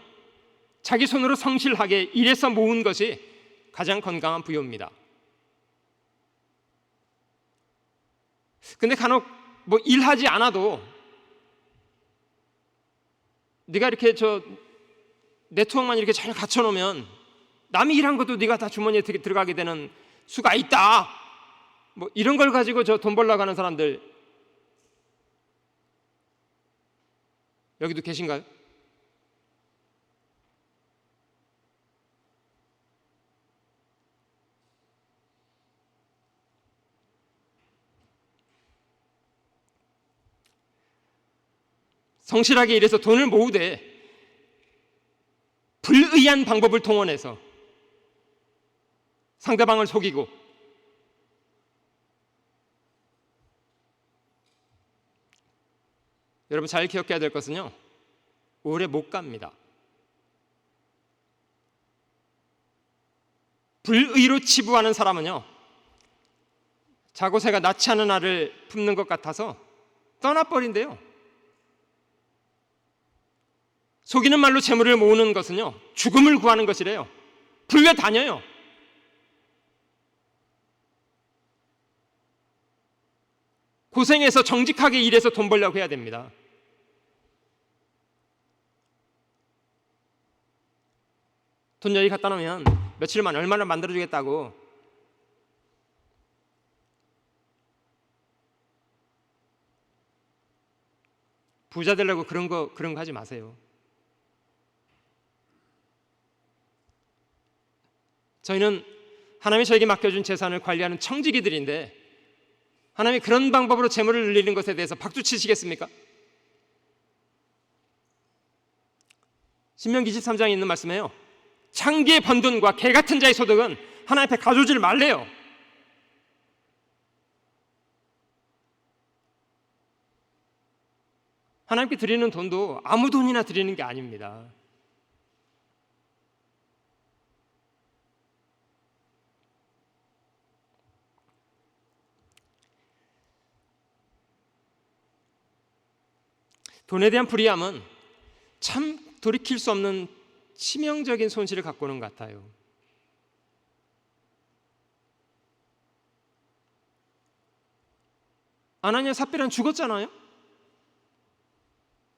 Speaker 1: 자기 손으로 성실하게 일해서 모은 것이 가장 건강한 부요입니다. 근데 간혹 뭐 일하지 않아도 네가 이렇게 네트워크만 이렇게 잘 갖춰놓으면 남이 일한 것도 네가 다 주머니에 들어가게 되는 수가 있다. 뭐 이런 걸 가지고 돈 벌려고 하는 사람들 여기도 계신가요? 성실하게 일해서 돈을 모으되 불의한 방법을 동원해서 상대방을 속이고 여러분 잘 기억해야 될 것은요, 오래 못 갑니다. 불의로 치부하는 사람은요, 자고새가 낳지 않은 알을 품는 것 같아서 떠나버린대요. 속이는 말로 재물을 모으는 것은요, 죽음을 구하는 것이래요. 불려다녀요. 고생해서 정직하게 일해서 돈 벌려고 해야 됩니다. 돈 여기 갖다 놓으면 며칠만 얼마나 만들어주겠다고 부자 되려고 그런 거 하지 마세요. 저희는 하나님이 저에게 맡겨준 재산을 관리하는 청지기들인데 하나님이 그런 방법으로 재물을 늘리는 것에 대해서 박수치시겠습니까? 신명기 23장에 있는 말씀에요, 창기에 번 돈과 개 같은 자의 소득은 하나님 앞에 가져오질 말래요. 하나님께 드리는 돈도 아무 돈이나 드리는 게 아닙니다. 돈에 대한 불의함은 참 돌이킬 수 없는 치명적인 손실을 갖고 오는 것 같아요. 아나니아 삽비라는 죽었잖아요.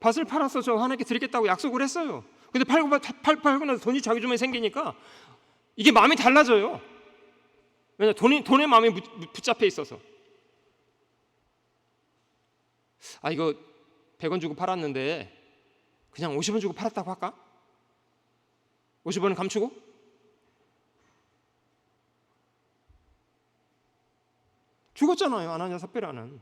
Speaker 1: 밭을 팔아서 저 하나님께 드리겠다고 약속을 했어요. 근데 팔고 나서 돈이 자기 주머니에 생기니까 이게 마음이 달라져요. 왜냐, 돈에 마음이 붙잡혀 있어서. 이거 100원 주고 팔았는데 그냥 50원 주고 팔았다고 할까? 50원은 감추고? 죽었잖아요, 아나니아 삽비라는.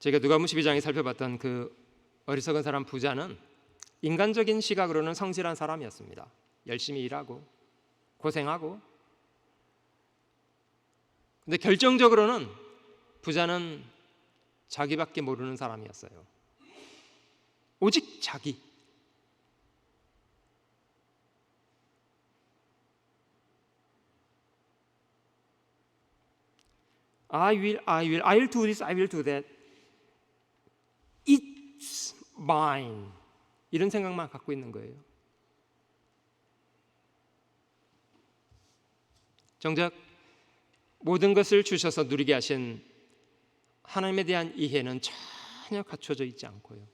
Speaker 1: 저희가 누가복음 12장에 살펴봤던 그 어리석은 사람 부자는 인간적인 시각으로는 성실한 사람이었습니다. 열심히 일하고 고생하고. 근데 결정적으로는 부자는 자기밖에 모르는 사람이었어요. 오직 자기. I'll do this, I will do that. It's mine. 이런 생각만 갖고 있는 거예요. 정작 모든 것을 주셔서 누리게 하신 하나님에 대한 이해는 전혀 갖춰져 있지 않고요.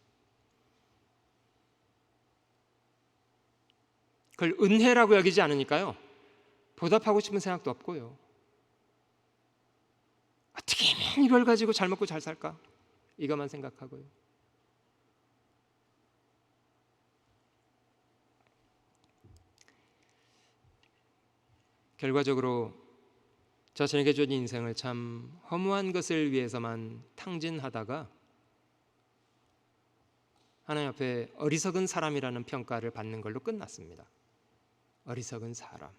Speaker 1: 그걸 은혜라고 여기지 않으니까요, 보답하고 싶은 생각도 없고요. 어떻게 하면 이걸 가지고 잘 먹고 잘 살까? 이것만 생각하고요. 결과적으로 자신에게 주어진 인생을 참 허무한 것을 위해서만 탕진하다가 하나님 앞에 어리석은 사람이라는 평가를 받는 걸로 끝났습니다. 어리석은 사람.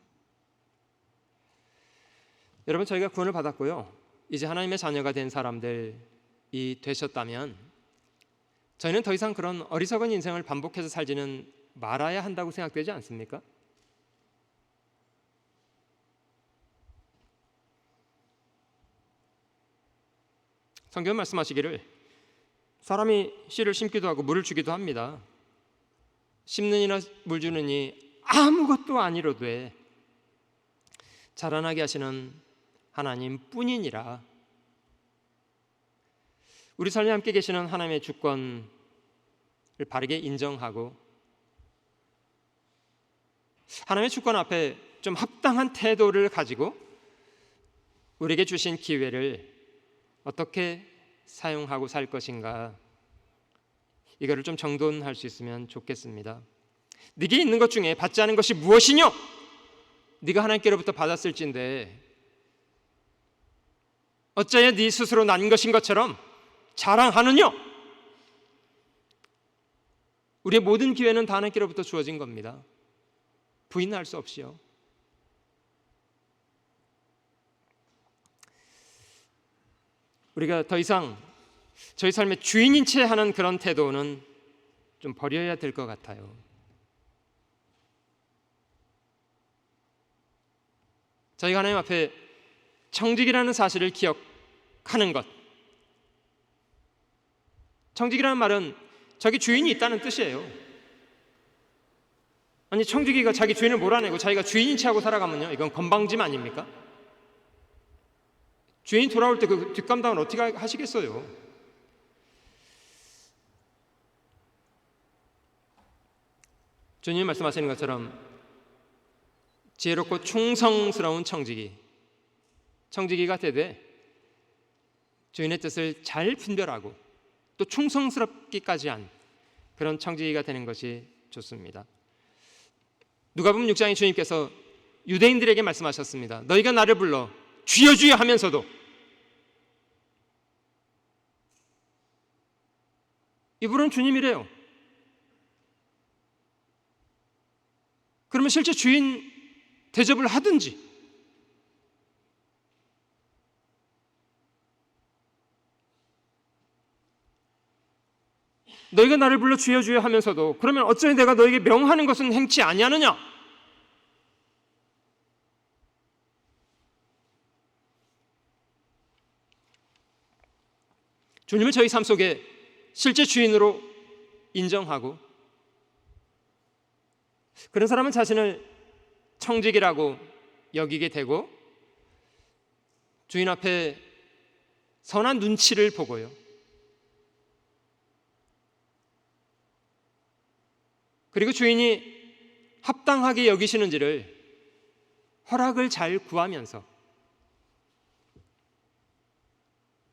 Speaker 1: 여러분, 저희가 구원을 받았고요, 이제 하나님의 자녀가 된 사람들이 되셨다면 저희는 더 이상 그런 어리석은 인생을 반복해서 살지는 말아야 한다고 생각되지 않습니까? 성경은 말씀하시기를 사람이 씨를 심기도 하고 물을 주기도 합니다. 심는 이나 물 주는 이 아무것도 아니로되 자라나게 하시는 하나님 뿐이니라. 우리 삶에 함께 계시는 하나님의 주권을 바르게 인정하고 하나님의 주권 앞에 좀 합당한 태도를 가지고 우리에게 주신 기회를 어떻게 사용하고 살 것인가, 이거를 좀 정돈할 수 있으면 좋겠습니다. 네게 있는 것 중에 받지 않은 것이 무엇이뇨? 네가 하나님께로부터 받았을진데 어찌하여 네 스스로 난 것인 것처럼 자랑하느뇨? 우리의 모든 기회는 다 하나님께로부터 주어진 겁니다. 부인할 수 없이요. 우리가 더 이상 저희 삶의 주인인 채 하는 그런 태도는 좀 버려야 될 것 같아요. 저희가 하나님 앞에 청직이라는 사실을 기억하는 것. 청직이라는 말은 자기 주인이 있다는 뜻이에요. 아니, 청지기가 자기 주인을 몰아내고 자기가 주인인 채 하고 살아가면요, 이건 건방짐 아닙니까? 주인 돌아올 때 그 뒷감당을 어떻게 하시겠어요? 주님 말씀하시는 것처럼 지혜롭고 충성스러운 청지기가 되되 주인의 뜻을 잘 분별하고 또 충성스럽기까지 한 그런 청지기가 되는 것이 좋습니다. 누가복음 6장에 주님께서 유대인들에게 말씀하셨습니다. 너희가 나를 불러 주여 주여 하면서도, 이분은 주님이래요. 그러면 실제 주인 대접을 하든지, 너희가 나를 불러 주여 주여 하면서도 그러면 어찌 내가 너에게 명하는 것은 행치 아니하느냐? 주님을 저희 삶 속에 실제 주인으로 인정하고, 그런 사람은 자신을 청직이라고 여기게 되고 주인 앞에 선한 눈치를 보고요, 그리고 주인이 합당하게 여기시는지를 허락을 잘 구하면서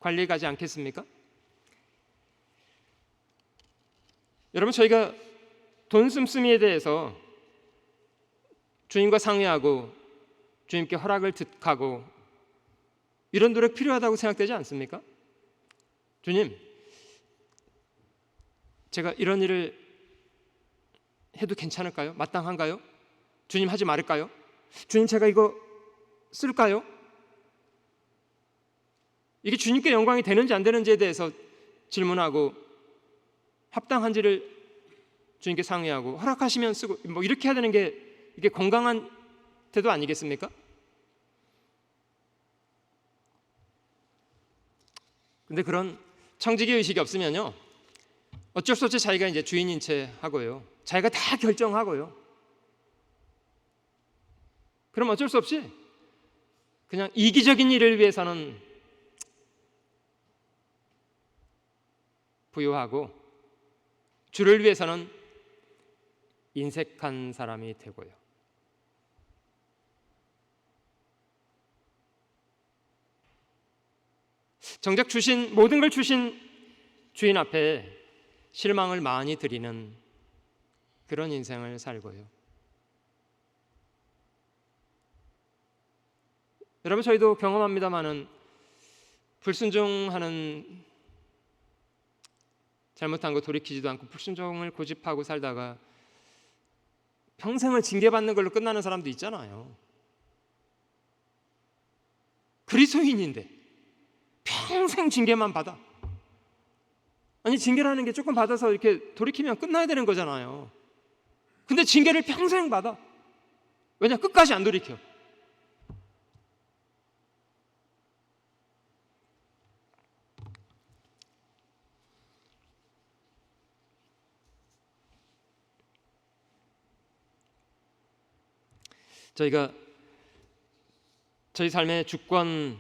Speaker 1: 관리해 가지 않겠습니까? 여러분, 저희가 돈 씀씀이에 대해서 주님과 상의하고 주님께 허락을 득하고 이런 노력 필요하다고 생각되지 않습니까? 주님, 제가 이런 일을 해도 괜찮을까요? 마땅한가요? 주님 하지 말을까요? 주님 제가 이거 쓸까요? 이게 주님께 영광이 되는지 안 되는지에 대해서 질문하고 합당한지를 주님께 상의하고 허락하시면 쓰고 뭐 이렇게 해야 되는 게 이게 건강한 태도 아니겠습니까? 근데 그런 청지기 의식이 없으면요, 어쩔 수 없이 자기가 이제 주인인 채 하고요, 자기가 다 결정하고요, 그럼 어쩔 수 없이 그냥 이기적인 일을 위해서는 부요하고 주를 위해서는 인색한 사람이 되고요. 정작 모든 걸 주신 주인 앞에 실망을 많이 드리는 그런 인생을 살고요. 여러분, 저희도 경험합니다마는 불순종하는, 잘못한 거 돌이키지도 않고 불순종을 고집하고 살다가 평생을 징계받는 걸로 끝나는 사람도 있잖아요. 그리스도인인데 평생 징계만 받아. 아니, 징계라는 게 조금 받아서 이렇게 돌이키면 끝나야 되는 거잖아요. 근데 징계를 평생 받아. 왜냐? 끝까지 안 돌이켜. 저희가 저희 삶의 주권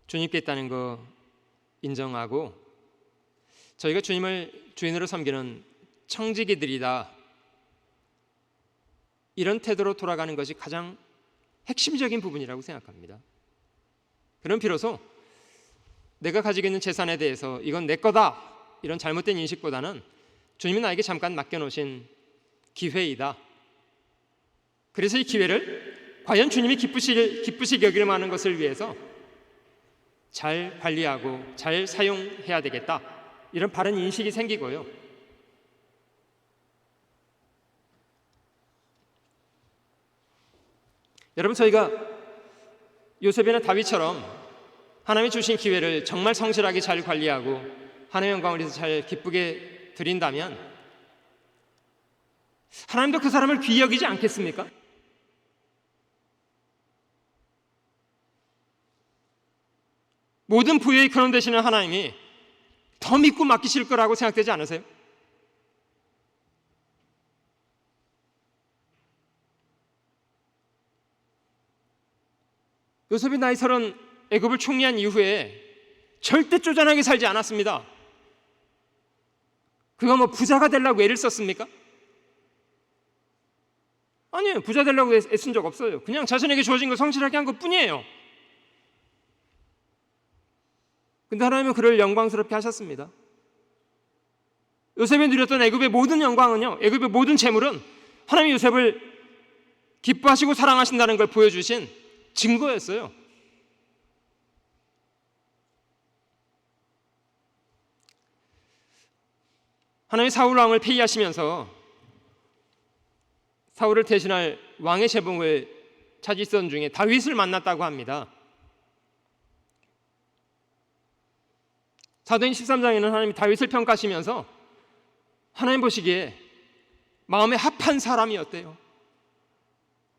Speaker 1: 주님께 있다는 거 인정하고 저희가 주님을 주인으로 섬기는 청지기들이다, 이런 태도로 돌아가는 것이 가장 핵심적인 부분이라고 생각합니다. 그럼 비로소 내가 가지고 있는 재산에 대해서 이건 내 거다, 이런 잘못된 인식보다는 주님이 나에게 잠깐 맡겨놓으신 기회이다, 그래서 이 기회를 과연 주님이 기쁘시게 여길 만한 것을 위해서 잘 관리하고 잘 사용해야 되겠다, 이런 바른 인식이 생기고요. 여러분, 저희가 요셉이나 다윗처럼 하나님이 주신 기회를 정말 성실하게 잘 관리하고 하나님의 영광을 위해서 잘 기쁘게 드린다면 하나님도 그 사람을 귀히 여기지 않겠습니까? 모든 부여의 근원 되시는 하나님이 더 믿고 맡기실 거라고 생각되지 않으세요? 요셉이 나이 30 애굽을 총리한 이후에 절대 쪼잔하게 살지 않았습니다. 그가 뭐 부자가 되려고 애를 썼습니까? 아니에요. 부자 되려고 애쓴 적 없어요. 그냥 자신에게 주어진 거 성실하게 한 것뿐이에요. 근데 하나님은 그를 영광스럽게 하셨습니다. 요셉이 누렸던 애굽의 모든 영광은요, 애굽의 모든 재물은 하나님이 요셉을 기뻐하시고 사랑하신다는 걸 보여주신 증거였어요. 하나님이 사울 왕을 폐위하시면서 사울을 대신할 왕의 재봉을 차지했던 중에 다윗을 만났다고 합니다. 사도행 13장에는 하나님이 다윗을 평가하시면서 하나님 보시기에 마음에 합한 사람이었대요.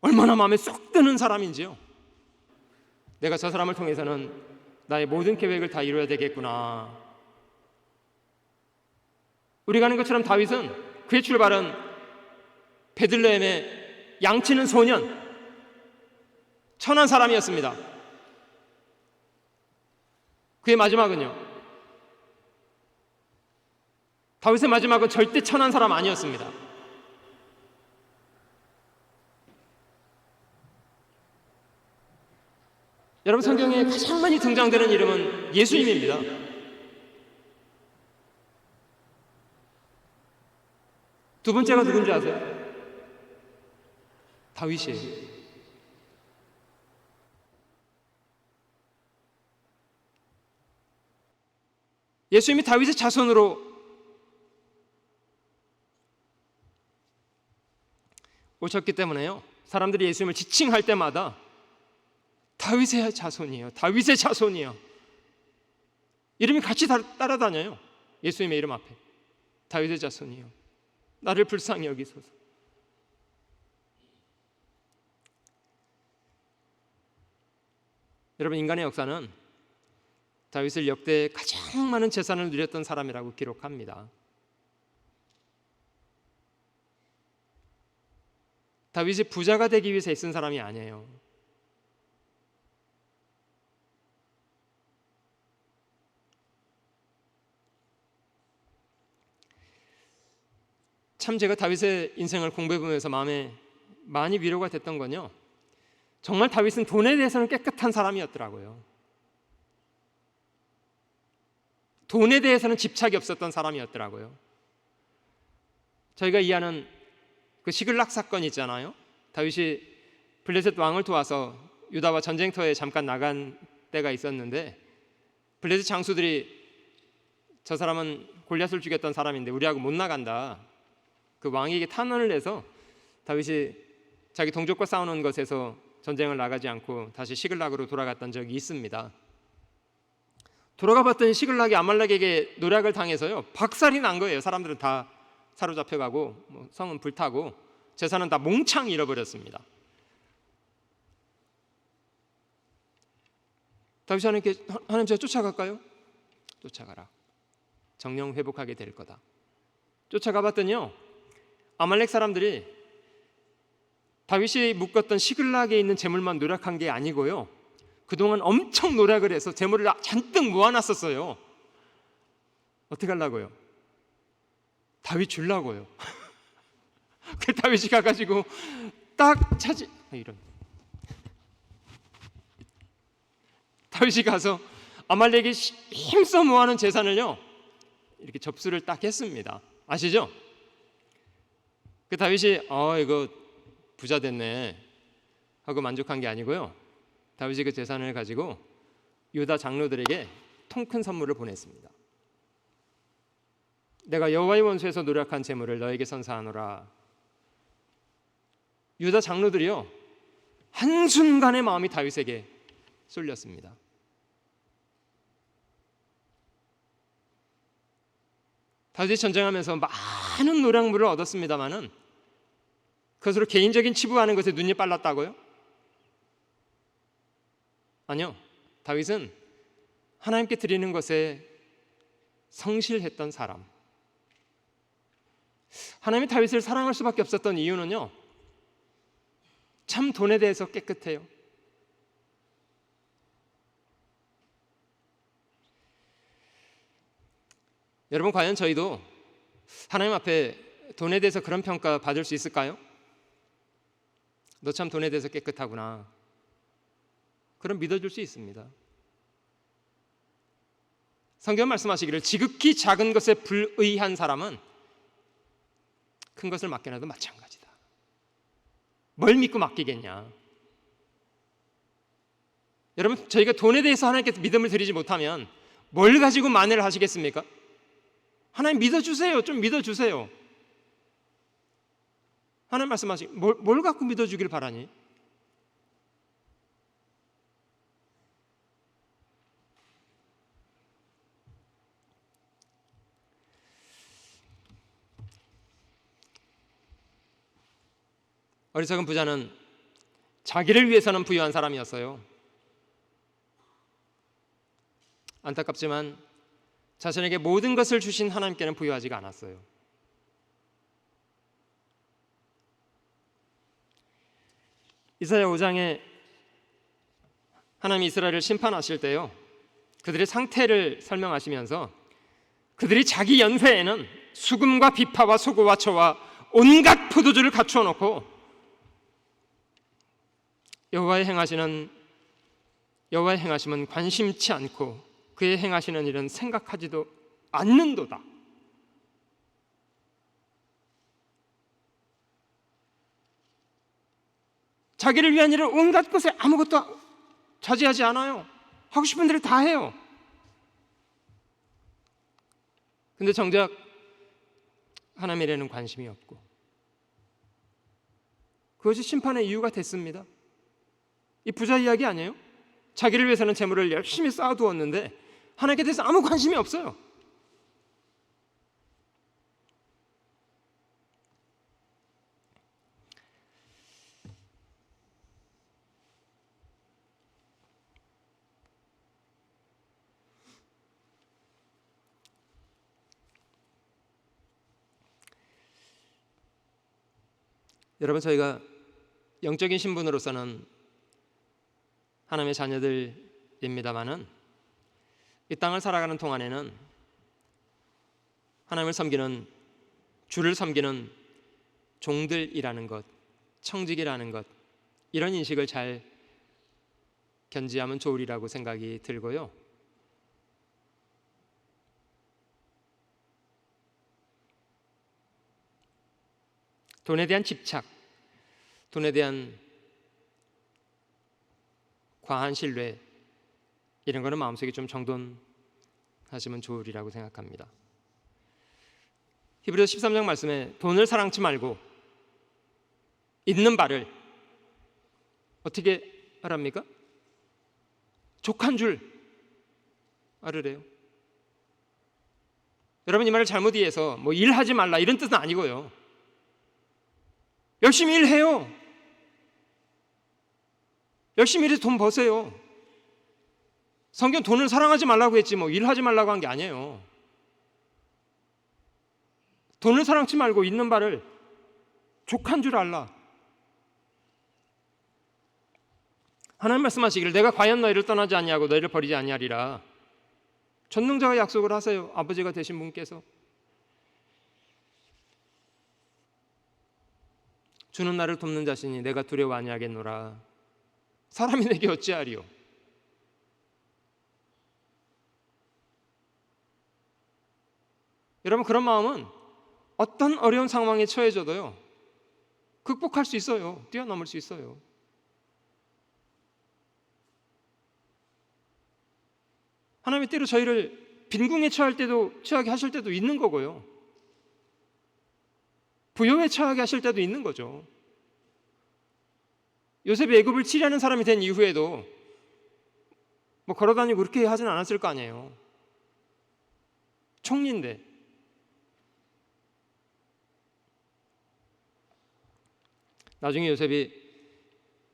Speaker 1: 얼마나 마음에 쏙 드는 사람인지요. 내가 저 사람을 통해서는 나의 모든 계획을 다 이루어야 되겠구나. 우리가 아는 것처럼 다윗은 그의 출발은 베들레헴의 양치는 소년, 천한 사람이었습니다. 그의 마지막은요, 다윗의 마지막은 절대 천한 사람 아니었습니다. 여러분, 성경에 가장 많이 등장되는 이름은 예수님입니다. 두 번째가 누군지 아세요? 다윗이에요. 예수님이 다윗의 자손으로 오셨기 때문에요, 사람들이 예수님을 지칭할 때마다 다윗의 자손이에요, 다윗의 자손이요, 이름이 같이 따라다녀요. 예수님의 이름 앞에 다윗의 자손이요, 나를 불쌍히 여기소서. 여러분, 인간의 역사는 다윗을 역대 가장 많은 재산을 누렸던 사람이라고 기록합니다. 다윗이 부자가 되기 위해서 애쓴 사람이 아니에요. 참 제가 다윗의 인생을 공부해보면서 마음에 많이 위로가 됐던 건요, 정말 다윗은 돈에 대해서는 깨끗한 사람이었더라고요. 돈에 대해서는 집착이 없었던 사람이었더라고요. 저희가 이해하는 그 시글락 사건 있잖아요. 다윗이 블레셋 왕을 도와서 유다와 전쟁터에 잠깐 나간 때가 있었는데, 블레셋 장수들이 저 사람은 골리앗을 죽였던 사람인데 우리하고 못 나간다, 그 왕에게 탄원을 내서 다윗이 자기 동족과 싸우는 것에서 전쟁을 나가지 않고 다시 시글락으로 돌아갔던 적이 있습니다. 돌아가 봤더니 시글락이 아말렉에게 노략을 당해서요, 박살이 난 거예요. 사람들은 다 사로잡혀가고 성은 불타고 재산은 다 몽창 잃어버렸습니다. 다윗이 하나님께, 하나님 제가 쫓아갈까요? 쫓아가라, 정령 회복하게 될 거다. 쫓아가 봤더니요, 아말렉 사람들이 다윗이 묶었던 시글락에 있는 재물만 노력한 게 아니고요, 그동안 엄청 노력을 해서 재물을 잔뜩 모아놨었어요. 어떻게 하려고요? 다윗 주려고요. 그 다윗이 가가지고 딱 차지, 이런, 다윗이 가서 아말렉이 힘써 모아놓은 재산을요 이렇게 접수를 딱 했습니다. 아시죠? 그 다윗이 이거 부자 됐네 하고 만족한 게 아니고요, 다윗이 그 재산을 가지고 유다 장로들에게 통 큰 선물을 보냈습니다. 내가 여호와의 원수에서 노력한 재물을 너에게 선사하노라. 유다 장로들이요, 한순간에 마음이 다윗에게 쏠렸습니다. 다윗이 전쟁하면서 많은 노량물을 얻었습니다마는 그것으로 개인적인 치부하는 것에 눈이 빨랐다고요? 아니요, 다윗은 하나님께 드리는 것에 성실했던 사람. 하나님이 다윗을 사랑할 수밖에 없었던 이유는요, 참 돈에 대해서 깨끗해요. 여러분, 과연 저희도 하나님 앞에 돈에 대해서 그런 평가 받을 수 있을까요? 너 참 돈에 대해서 깨끗하구나, 그럼 믿어줄 수 있습니다. 성경 말씀하시기를 지극히 작은 것에 불의한 사람은 큰 것을 맡겨놔도 마찬가지다. 뭘 믿고 맡기겠냐. 여러분, 저희가 돈에 대해서 하나님께 믿음을 드리지 못하면 뭘 가지고 만회를 하시겠습니까? 하나님 믿어주세요. 좀 믿어주세요. 하나님 말씀하시기 뭘 갖고 믿어주길 바라니? 어리석은 부자는 자기를 위해서는 부유한 사람이었어요. 안타깝지만 자신에게 모든 것을 주신 하나님께는 부유하지가 않았어요. 이사야 5장에 하나님이 이스라엘을 심판하실 때요, 그들의 상태를 설명하시면서 그들이 자기 연회에는 수금과 비파와 소고와 처와 온갖 포도주를 갖추어 놓고 여호와의 행하심은 관심치 않고 그의 행하시는 일은 생각하지도 않는도다. 자기를 위한 일을 온갖 것에 아무것도 자제하지 않아요. 하고 싶은 대로 다 해요. 근데 정작 하나님의 일에는 관심이 없고 그것이 심판의 이유가 됐습니다. 이 부자 이야기 아니에요? 자기를 위해서는 재물을 열심히 쌓아두었는데 하나님께 대해서 아무 관심이 없어요. 여러분, 저희가 영적인 신분으로서는 하나님의 자녀들입니다마는 이 땅을 살아가는 동안에는 하나님을 섬기는, 주를 섬기는 종들이라는 것, 청직이라는 것, 이런 인식을 잘 견지하면 좋으리라고 생각이 들고요. 돈에 대한 집착, 돈에 대한 과한 신뢰, 이런 거는 마음속에 좀 정돈하시면 좋으리라고 생각합니다. 히브리서 13장 말씀에 돈을 사랑치 말고 있는 바를 어떻게 하랍니까? 족한 줄 알으래요. 여러분, 이 말을 잘못 이해해서 뭐 일하지 말라 이런 뜻은 아니고요. 열심히 일해요. 열심히 일해서 돈 버세요. 성경 돈을 사랑하지 말라고 했지 뭐 일하지 말라고 한 게 아니에요. 돈을 사랑치 말고 있는 바를 족한 줄 알라. 하나님 말씀하시기를 내가 과연 너희를 떠나지 아니하고 너희를 버리지 아니하리라. 전능자가 약속을 하세요. 아버지가 되신 분께서. 주는 나를 돕는 자시니 내가 두려워 아니하겠노라. 사람이 내게 어찌하리요. 여러분, 그런 마음은 어떤 어려운 상황에 처해져도요 극복할 수 있어요. 뛰어넘을 수 있어요. 하나님이 때로 저희를 빈궁에 처하게 하실 때도 있는 거고요, 부요에 처하게 하실 때도 있는 거죠. 요셉이 애굽을 치려는 사람이 된 이후에도 뭐 걸어다니고 그렇게 하진 않았을 거 아니에요. 총리인데. 나중에 요셉이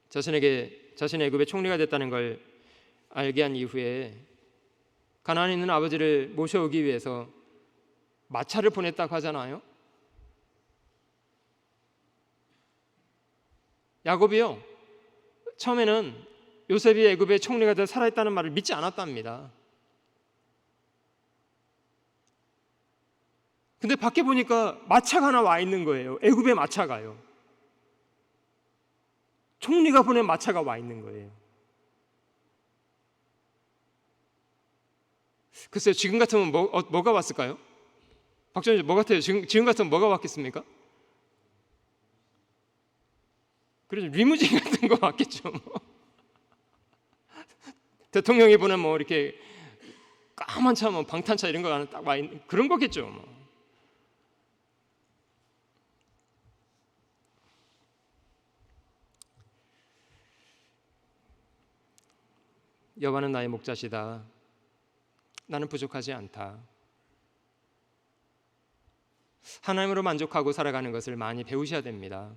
Speaker 1: 자신의 애굽의 총리가 됐다는 걸 알게 한 이후에 가나안에 있는 아버지를 모셔오기 위해서 마차를 보냈다고 하잖아요. 야곱이요, 처음에는 요셉이 애굽의 총리가 되어 살아있다는 말을 믿지 않았답니다. 근데 밖에 보니까 마차가 하나 와 있는 거예요. 애굽의 마차가요. 총리가 보낸 마차가 와 있는 거예요. 글쎄요, 지금 같으면 뭐가 왔을까요? 박정희, 뭐 같아요? 지금 같으면 뭐가 왔겠습니까? 그래서 리무진 같은 거 왔겠죠. 뭐. 대통령이 보낸 뭐 이렇게 까만 차, 뭐 방탄차 이런 거 딱 와 있는 그런 거겠죠. 뭐. 여호와는 나의 목자시다. 나는 부족하지 않다. 하나님으로 만족하고 살아가는 것을 많이 배우셔야 됩니다.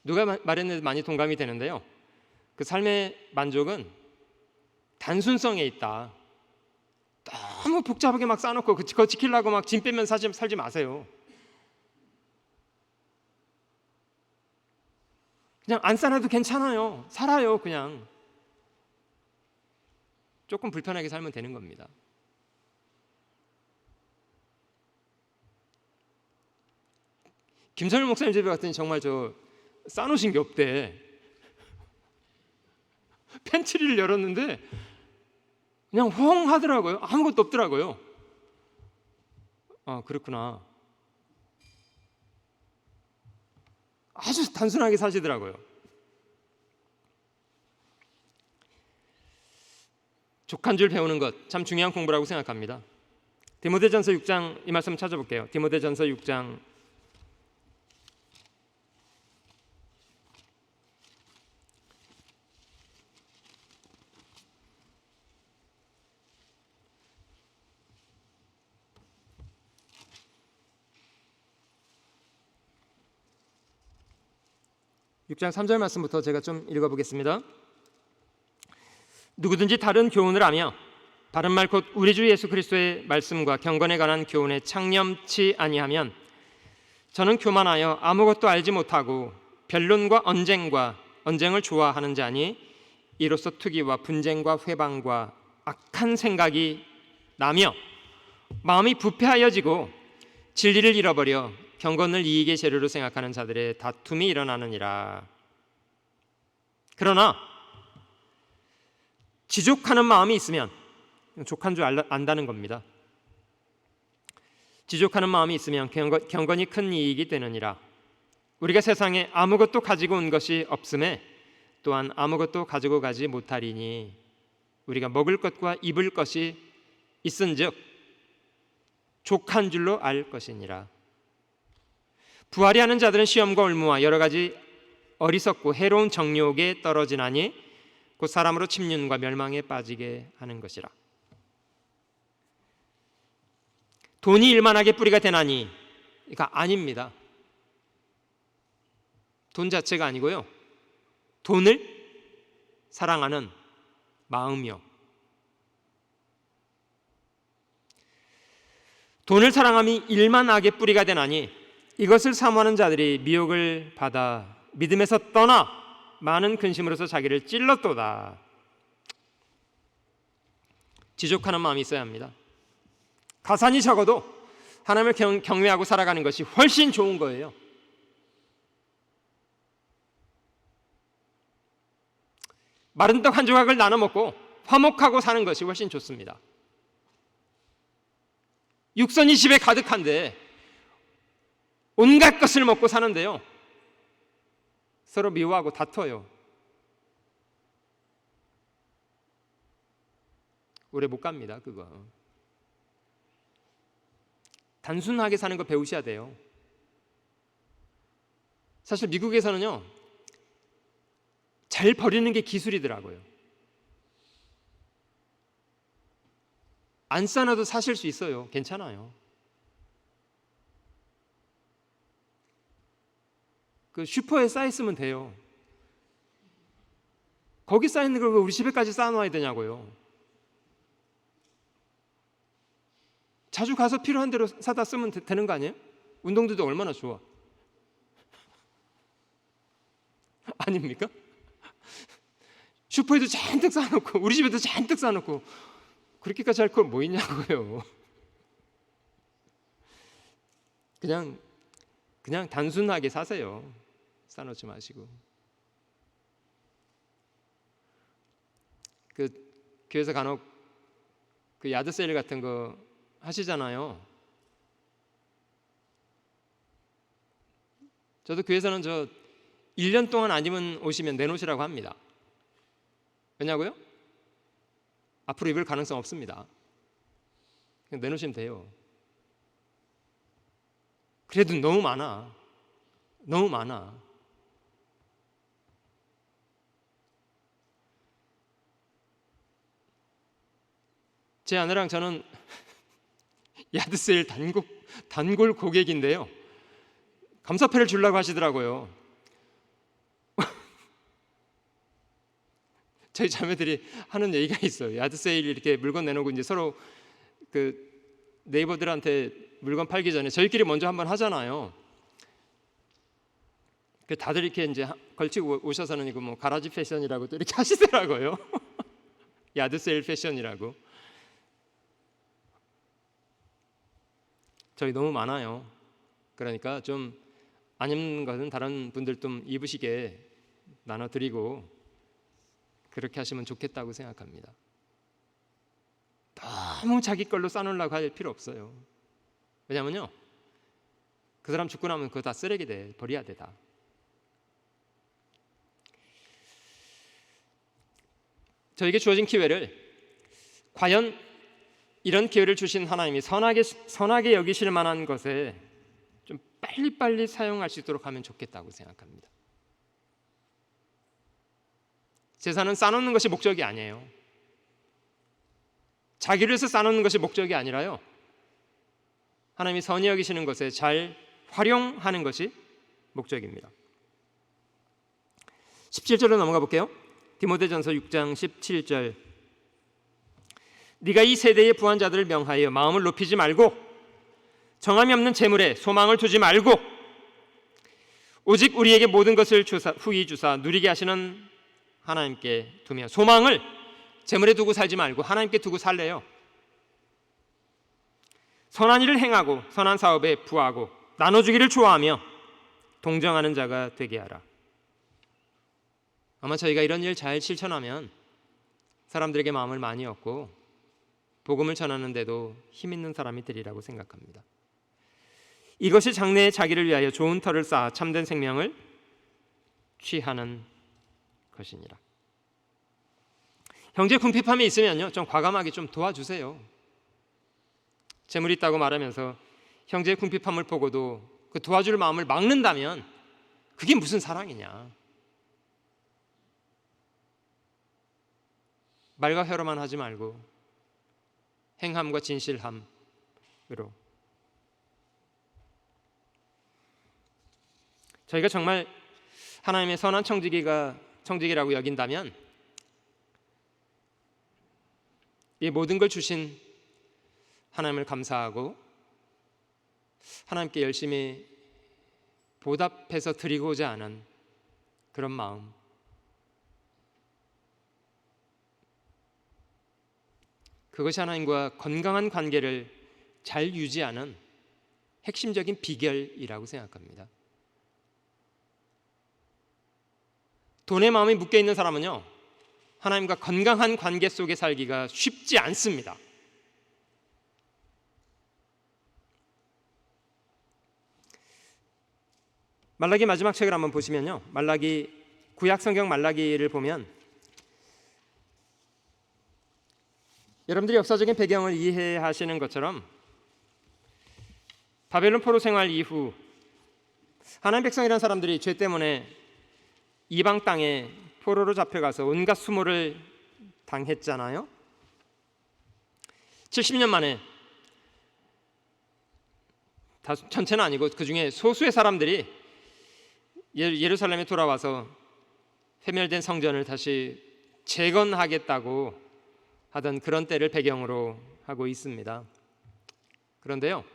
Speaker 1: 누가 말했는데 많이 동감이 되는데요, 그 삶의 만족은 단순성에 있다. 너무 복잡하게 막 쌓아놓고 그거 지키려고 막 짐 빼면서 살지 마세요. 그냥 안 쌓아도 괜찮아요. 살아요. 그냥 조금 불편하게 살면 되는 겁니다. 김선일 목사님 집에 갔더니 정말 저 싸놓으신 게 없대. 팬트리를 열었는데 그냥 헝 하더라고요. 아무것도 없더라고요. 아, 그렇구나. 아주 단순하게 사시더라고요. 족한 줄 배우는 것 참 중요한 공부라고 생각합니다. 디모데전서 6장 이 말씀 찾아볼게요. 디모데전서 6장 6장 3절 말씀부터 제가 좀 읽어보겠습니다. 누구든지 다른 교훈을 하며 바른 말 곧 우리 주 예수 그리스도의 말씀과 경건에 관한 교훈에 창념치 아니하면 저는 교만하여 아무것도 알지 못하고 변론과 언쟁을 좋아하는 자니 이로써 투기와 분쟁과 회방과 악한 생각이 나며 마음이 부패하여지고 진리를 잃어버려 경건을 이익의 재료로 생각하는 자들의 다툼이 일어나느니라. 그러나 지족하는 마음이 있으면, 족한 줄 안다는 겁니다. 지족하는 마음이 있으면 경건이 큰 이익이 되느니라. 우리가 세상에 아무것도 가지고 온 것이 없음에 또한 아무것도 가지고 가지 못하리니 우리가 먹을 것과 입을 것이 있은즉 족한 줄로 알 것이니라. 부활이 하는 자들은 시험과 올무와 여러 가지 어리석고 해로운 정욕에 떨어지나니 곧 사람으로 침륜과 멸망에 빠지게 하는 것이라. 돈이 일만하게 뿌리가 되나니, 그러니까 아닙니다. 돈 자체가 아니고요, 돈을 사랑하는 마음이요. 돈을 사랑함이 일만하게 뿌리가 되나니 이것을 사모하는 자들이 미혹을 받아 믿음에서 떠나 많은 근심으로서 자기를 찔렀도다. 지족하는 마음이 있어야 합니다. 가산이 적어도 하나님을 경외하고 살아가는 것이 훨씬 좋은 거예요. 마른 떡 한 조각을 나눠 먹고 화목하고 사는 것이 훨씬 좋습니다. 육선이 집에 가득한데 온갖 것을 먹고 사는데요, 서로 미워하고 다퉈요. 오래 못 갑니다. 그거 단순하게 사는 거 배우셔야 돼요. 사실 미국에서는요, 잘 버리는 게 기술이더라고요. 안 싸놔도 사실 수 있어요. 괜찮아요. 그 슈퍼에 쌓여 있으면 돼요. 거기 쌓여 있는 걸 왜 우리 집에까지 쌓아놔야 되냐고요. 자주 가서 필요한 대로 사다 쓰면 되는 거 아니에요? 운동들도 얼마나 좋아. 아닙니까? 슈퍼에도 잔뜩 쌓아놓고 우리 집에도 잔뜩 쌓아놓고 그렇게까지 할 건 뭐 있냐고요. 그냥 단순하게 사세요. 쌓아놓지 마시고. 그 교회에서 간혹 그 야드 세일 같은 거 하시잖아요. 저도 교회에서는 1년 동안 안 입은 옷이면 내놓으시라고 합니다. 왜냐고요? 앞으로 입을 가능성 없습니다. 그냥 내놓으시면 돼요. 그래도 너무 많아. 제 아내랑 저는 야드세일 단골 고객인데요, 감사패를 주려고 하시더라고요. 저희 자매들이 하는 얘기가 있어요. 야드세일 이렇게 물건 내놓고 이제 서로 그 네이버들한테 물건 팔기 전에 저희끼리 먼저 한번 하잖아요. 그 다들 이렇게 이제 걸치고 오셔서는 이거 뭐 가라지 패션이라고 또 이렇게 하시더라고요. 야드세일 패션이라고. 저희 너무 많아요. 그러니까 좀 안 입는 것은 다른 분들 좀 입으시게 나눠드리고 그렇게 하시면 좋겠다고 생각합니다. 너무 자기 걸로 싸놓으려고 할 필요 없어요. 왜냐면요, 그 사람 죽고 나면 그거 다 쓰레기 돼. 버려야 돼 다. 저에게 주어진 기회를, 과연 이런 기회를 주신 하나님이 선하게 여기실 만한 것에 좀 빨리빨리 사용할 수 있도록 하면 좋겠다고 생각합니다. 재산은 쌓아놓는 것이 목적이 아니에요. 자기를 위해서 쌓아놓는 것이 목적이 아니라요, 하나님이 선히 여기시는 것에 잘 활용하는 것이 목적입니다. 17절로 넘어가 볼게요. 디모데전서 6장 17절. 네가 이 세대의 부한 자들을 명하여 마음을 높이지 말고 정함이 없는 재물에 소망을 두지 말고 오직 우리에게 모든 것을 후히 주사 누리게 하시는 하나님께 두며, 소망을 재물에 두고 살지 말고 하나님께 두고 살래요. 선한 일을 행하고 선한 사업에 부하고 나눠주기를 좋아하며 동정하는 자가 되게 하라. 아마 저희가 이런 일 잘 실천하면 사람들에게 마음을 많이 얻고 복음을 전하는데도 힘 있는 사람이 되리라고 생각합니다. 이것이 장래에 자기를 위하여 좋은 터를 쌓아 참된 생명을 취하는 것이니라. 형제 궁핍함이 있으면요, 좀 과감하게 좀 도와주세요. 재물 있다고 말하면서 형제의 궁핍함을 보고도 그 도와줄 마음을 막는다면 그게 무슨 사랑이냐. 말과 혀로만 하지 말고 행함과 진실함으로. 저희가 정말 하나님의 선한 청지기라고 여긴다면 이 모든 걸 주신 하나님을 감사하고 하나님께 열심히 보답해서 드리고자 하는 그런 마음, 그것이 하나님과 건강한 관계를 잘 유지하는 핵심적인 비결이라고 생각합니다. 돈에 마음이 묶여 있는 사람은요, 하나님과 건강한 관계 속에 살기가 쉽지 않습니다. 말라기 마지막 책을 한번 보시면요, 말라기 구약 성경 말라기를 보면 여러분들이 역사적인 배경을 이해하시는 것처럼 바벨론 포로 생활 이후 하나님 백성이라는 사람들이 죄 때문에 이방 땅에 포로로 잡혀가서 온갖 수모를 당했잖아요. 70년 만에, 전체는 아니고 그 중에 소수의 사람들이 예루살렘에 돌아와서 회멸된 성전을 다시 재건하겠다고 하던 그런 때를 배경으로 하고 있습니다. 그런데요,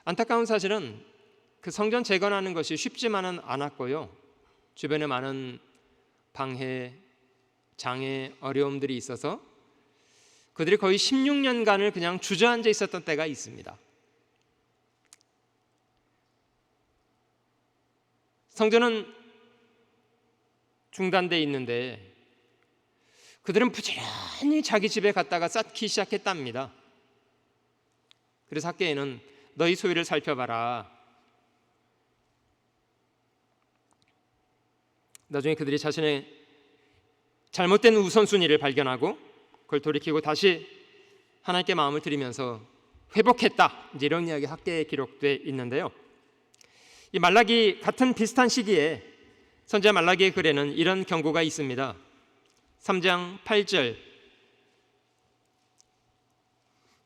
Speaker 1: 안타까운 사실은 그 성전 재건하는 것이 쉽지만은 않았고요, 주변에 많은 방해, 장애, 어려움들이 있어서 그들이 거의 16년간을 그냥 주저앉아 있었던 때가 있습니다. 성전은 중단되어 있는데 그들은 부지런히 자기 집에 갔다가 쌓기 시작했답니다. 그래서 학계에는 너희 소유를 살펴봐라. 나중에 그들이 자신의 잘못된 우선순위를 발견하고 그걸 돌이키고 다시 하나님께 마음을 드리면서 회복했다, 이제 이런 이야기 학계에 기록되어 있는데요, 이 말라기 같은 비슷한 시기에 선지자 말라기의 글에는 이런 경고가 있습니다. 3장 8절,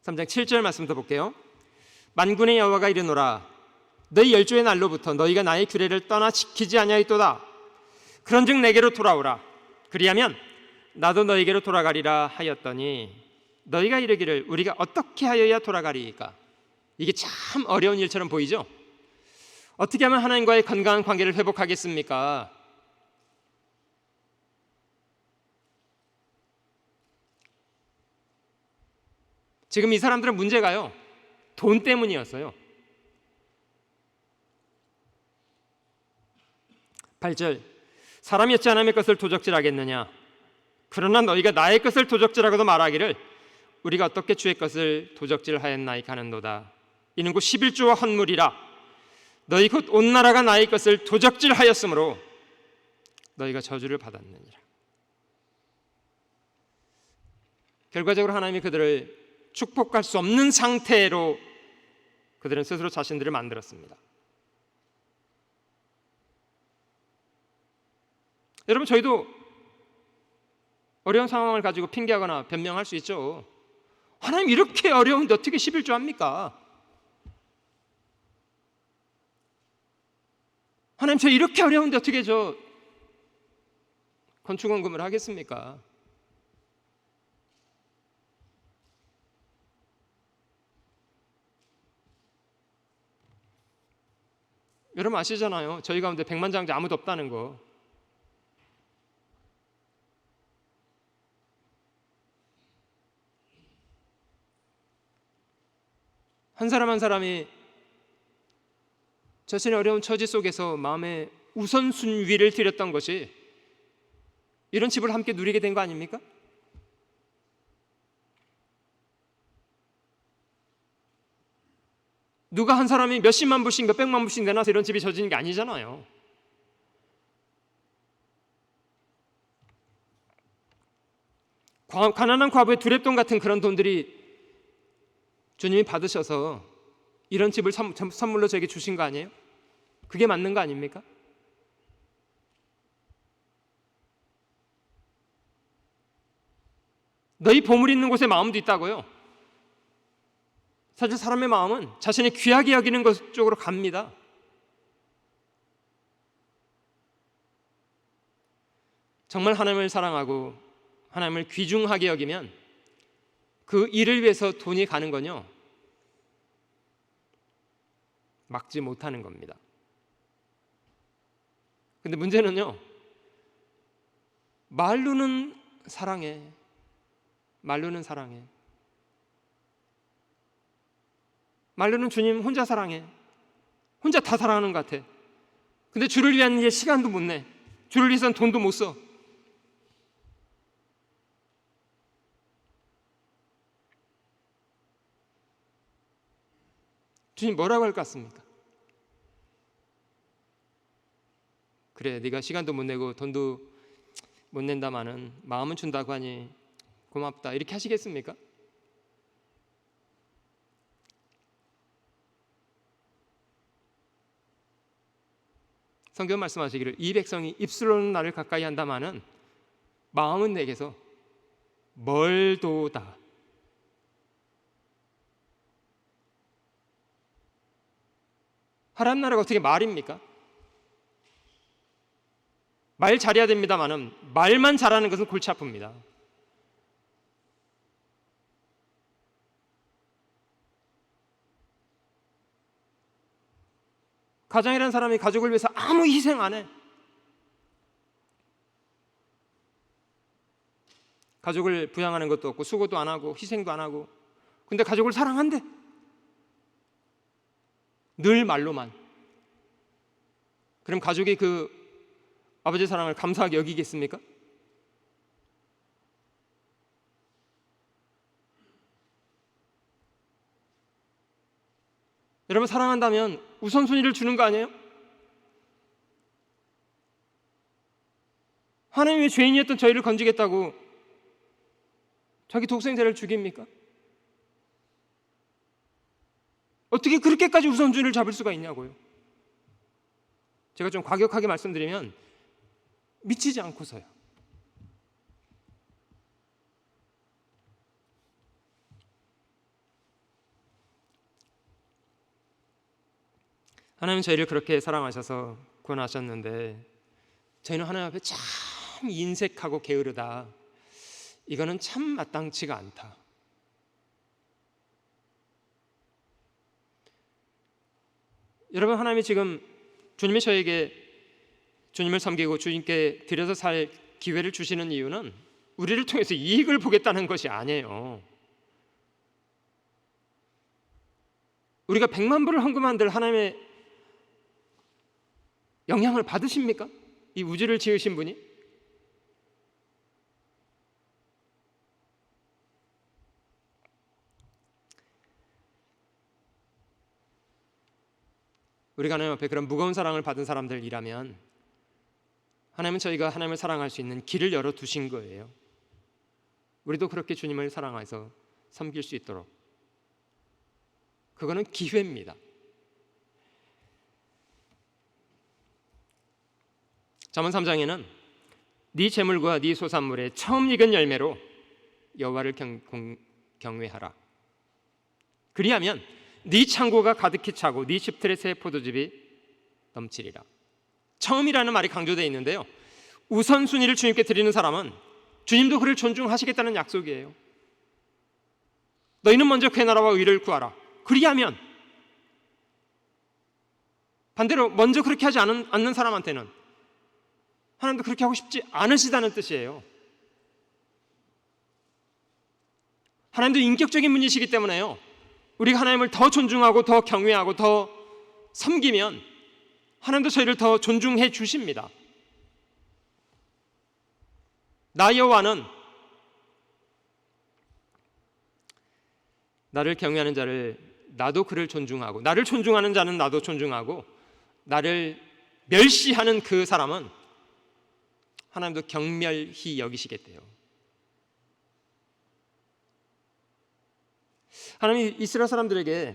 Speaker 1: 3장 7절 말씀 더 볼게요. 만군의 여호와가 이르노라, 너희 열조의 날로부터 너희가 나의 규례를 떠나 지키지 아니하였도다. 그런즉 내게로 돌아오라. 그리하면 나도 너희에게로 돌아가리라 하였더니 너희가 이르기를 우리가 어떻게 하여야 돌아가리이까. 이게 참 어려운 일처럼 보이죠? 어떻게 하면 하나님과의 건강한 관계를 회복하겠습니까? 지금 이 사람들은 문제가요, 돈 때문이었어요. 8절, 사람이 어찌 하나님의 것을 도적질하겠느냐. 그러나 너희가 나의 것을 도적질하고도 말하기를 우리가 어떻게 주의 것을 도적질하였나이까 하는도다. 이는 곧 11조와 헌물이라. 너희 곧 온 나라가 나의 것을 도적질하였으므로 너희가 저주를 받았느니라. 결과적으로 하나님이 그들을 축복할 수 없는 상태로 그들은 스스로 자신들을 만들었습니다. 여러분, 저희도 어려운 상황을 가지고 핑계하거나 변명할 수 있죠. 하나님 이렇게 어려운데 어떻게 11조 합니까? 하나님 저 이렇게 어려운데 어떻게 건축원금을 하겠습니까? 여러분 아시잖아요. 저희 가운데 백만장자 아무도 없다는 거. 한 사람 한 사람이 자신의 어려운 처지 속에서 마음의 우선순위를 드렸던 것이 이런 집을 함께 누리게 된 거 아닙니까? 누가 한 사람이 몇십만 불씩 몇백만 불씩 내놔서 이런 집이 져지는 게 아니잖아요. 가난한 과부의 두랩돈 같은 그런 돈들이 주님이 받으셔서 이런 집을 선물로 저에게 주신 거 아니에요? 그게 맞는 거 아닙니까? 너희 보물 있는 곳에 마음도 있다고요. 사실 사람의 마음은 자신이 귀하게 여기는 것 쪽으로 갑니다. 정말 하나님을 사랑하고 하나님을 귀중하게 여기면 그 일을 위해서 돈이 가는 건요, 막지 못하는 겁니다. 근데 문제는요, 말로는 사랑해, 말로는 사랑해, 말로는 주님 혼자 사랑해, 혼자 다 사랑하는 것 같아. 근데 주를 위한 이제 시간도 못 내, 주를 위해서는 돈도 못 써. 주님 뭐라고 할 것 같습니까? 그래, 네가 시간도 못 내고 돈도 못 낸다마는 마음은 준다고 하니 고맙다, 이렇게 하시겠습니까? 성경 말씀하시기를 이 백성이 입술로는 나를 가까이 한다마는 마음은 내게서 멀도다. 하나님 나라가 어떻게 말입니까? 말 잘해야 됩니다마는 말만 잘하는 것은 골치 아픕니다. 가장이라는 사람이 가족을 위해서 아무 희생 안 해. 가족을 부양하는 것도 없고 수고도 안 하고 희생도 안 하고, 근데 가족을 사랑한대. 늘 말로만. 그럼 가족이 그 아버지의 사랑을 감사하게 여기겠습니까? 여러분, 사랑한다면 우선순위를 주는 거 아니에요? 하나님이 죄인이었던 저희를 건지겠다고 자기 독생자를 죽입니까? 어떻게 그렇게까지 우선순위를 잡을 수가 있냐고요. 제가 좀 과격하게 말씀드리면 미치지 않고서요. 하나님은 저희를 그렇게 사랑하셔서 구원하셨는데 저희는 하나님 앞에 참 인색하고 게으르다, 이거는 참 마땅치가 않다. 여러분, 하나님이 지금 주님이 저에게 주님을 섬기고 주님께 드려서 살 기회를 주시는 이유는 우리를 통해서 이익을 보겠다는 것이 아니에요. 우리가 100만 불을 헌금한들 하나님의 영향을 받으십니까? 이 우주를 지으신 분이? 우리가 하나님 앞에 그런 무거운 사랑을 받은 사람들이라면 하나님은 저희가 하나님을 사랑할 수 있는 길을 열어두신 거예요. 우리도 그렇게 주님을 사랑해서 섬길 수 있도록. 그거는 기회입니다. 잠언 3장에는 네 재물과 네 소산물의 처음 익은 열매로 여호와를 경외하라. 그리하면 네 창고가 가득히 차고 네 집들의 새 포도즙이 넘치리라. 처음이라는 말이 강조되어 있는데요, 우선순위를 주님께 드리는 사람은 주님도 그를 존중하시겠다는 약속이에요. 너희는 먼저 그의 나라와 의를 구하라. 그리하면, 반대로 먼저 그렇게 하지 않는 사람한테는 하나님도 그렇게 하고 싶지 않으시다는 뜻이에요. 하나님도 인격적인 분이시기 때문에요, 우리가 하나님을 더 존중하고 더 경외하고 더 섬기면 하나님도 저희를 더 존중해 주십니다. 나 여호와는 나를 경외하는 자를 나도 그를 존중하고, 나를 존중하는 자는 나도 존중하고, 나를 멸시하는 그 사람은 하나님도 경멸히 여기시겠대요. 하나님이 이스라엘 사람들에게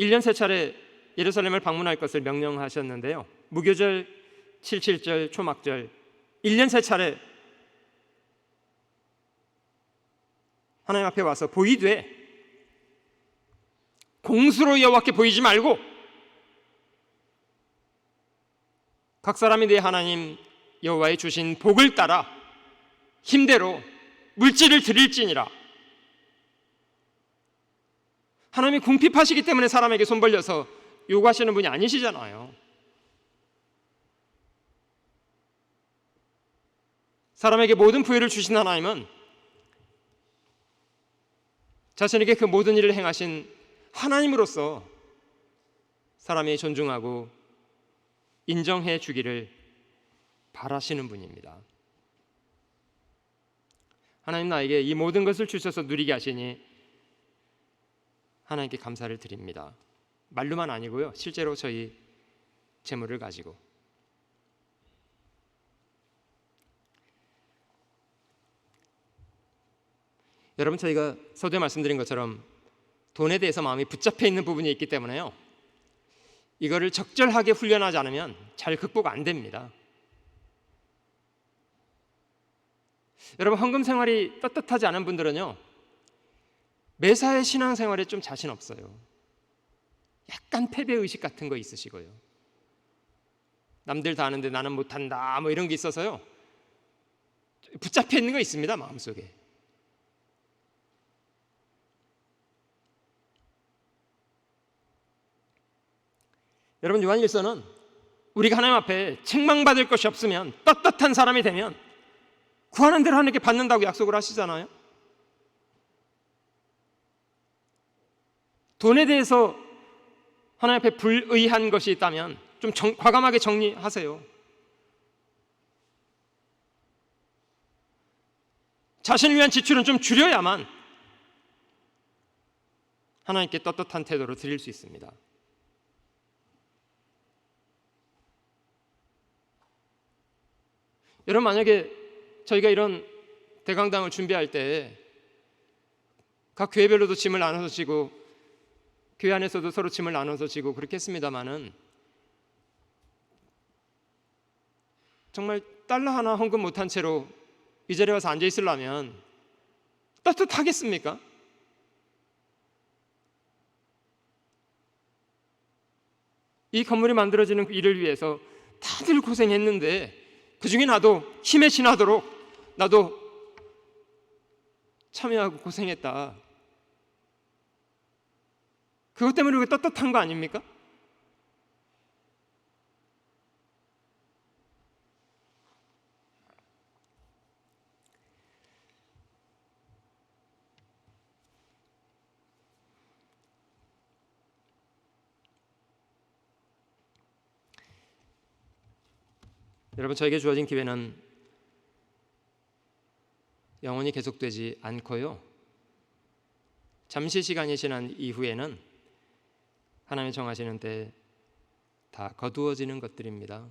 Speaker 1: 1년 3차례 예루살렘을 방문할 것을 명령하셨는데요, 무교절, 77절, 초막절 1년 3차례 하나님 앞에 와서 보이되 공수로 여호와께 보이지 말고 각 사람이 내 하나님 여호와의 주신 복을 따라 힘대로 물질을 드릴지니라. 하나님이 궁핍하시기 때문에 사람에게 손 벌려서 요구하시는 분이 아니시잖아요. 사람에게 모든 부여를 주신 하나님은 자신에게 그 모든 일을 행하신 하나님으로서 사람이 존중하고 인정해 주기를 바라시는 분입니다. 하나님, 나에게 이 모든 것을 주셔서 누리게 하시니 하나님께 감사를 드립니다. 말로만 아니고요, 실제로 저희 재물을 가지고. 여러분, 저희가 서두에 말씀드린 것처럼 돈에 대해서 마음이 붙잡혀 있는 부분이 있기 때문에요, 이거를 적절하게 훈련하지 않으면 잘 극복 안 됩니다. 여러분, 헌금 생활이 떳떳하지 않은 분들은요, 매사의 신앙생활에 좀 자신 없어요. 약간 패배의식 같은 거 있으시고요, 남들 다 하는데 나는 못한다 뭐 이런 게 있어서요, 붙잡혀 있는 거 있습니다, 마음속에. 여러분, 요한일서는 우리가 하나님 앞에 책망받을 것이 없으면, 떳떳한 사람이 되면 구하는 대로 하나님께 받는다고 약속을 하시잖아요. 돈에 대해서 하나님 앞에 불의한 것이 있다면 좀 과감하게 정리하세요. 자신을 위한 지출은 좀 줄여야만 하나님께 떳떳한 태도로 드릴 수 있습니다. 여러분, 만약에 저희가 이런 대강당을 준비할 때 각 교회별로도 짐을 나눠서 지고 교회 안에서도 서로 짐을 나눠서 지고 그렇게 했습니다마는, 정말 달러 하나 헌금 못한 채로 이 자리에 와서 앉아 있으려면 떳떳하겠습니까? 이 건물이 만들어지는 일을 위해서 다들 고생했는데 그 중에 나도 힘에 지나도록 나도 참여하고 고생했다. 그것 때문에 우리가 떳떳한 거 아닙니까? 여러분, 저에게 주어진 기회는 영원히 계속되지 않고요, 잠시 시간이 지난 이후에는 하나님이 정하시는 때 다 거두어지는 것들입니다.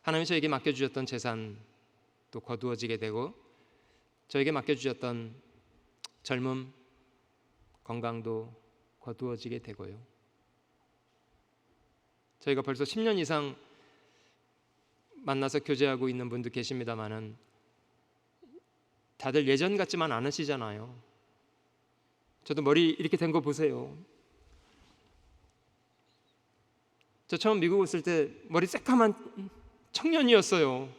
Speaker 1: 하나님이 저에게 맡겨주셨던 재산도 거두어지게 되고, 저에게 맡겨주셨던 젊음, 건강도 거두어지게 되고요, 저희가 벌써 10년 이상 만나서 교제하고 있는 분도 계십니다마는 다들 예전 같지만 않으시잖아요. 저도 머리 이렇게 된 거 보세요. 저 처음 미국 왔을 때 머리 새까만 청년이었어요.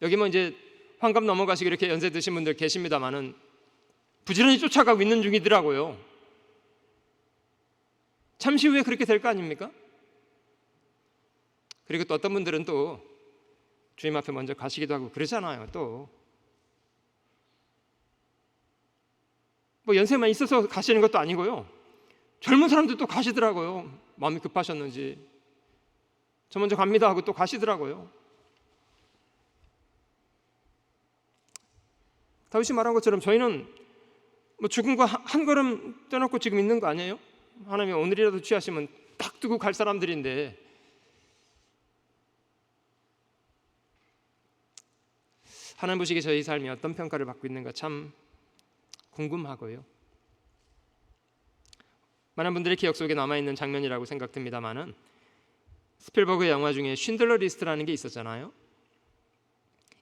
Speaker 1: 여기 뭐 이제 환갑 넘어가시고 이렇게 연세 드신 분들 계십니다만은 부지런히 쫓아가고 있는 중이더라고요. 잠시 후에 그렇게 될 거 아닙니까? 그리고 또 어떤 분들은 또 주님 앞에 먼저 가시기도 하고 그러잖아요. 또 뭐 연세만 있어서 가시는 것도 아니고요. 젊은 사람들 또 가시더라고요. 마음이 급하셨는지 저 먼저 갑니다 하고 또 가시더라고요. 다윗이 말한 것처럼 저희는 뭐 죽음과 한 걸음 떼놓고 지금 있는 거 아니에요? 하나님이 오늘이라도 취하시면 딱 두고 갈 사람들인데 하나님 보시기에 저희 삶이 어떤 평가를 받고 있는가 참 궁금하고요. 많은 분들의 기억 속에 남아있는 장면이라고 생각됩니다만은 스필버그 영화 중에 쉰들러 리스트라는 게 있었잖아요.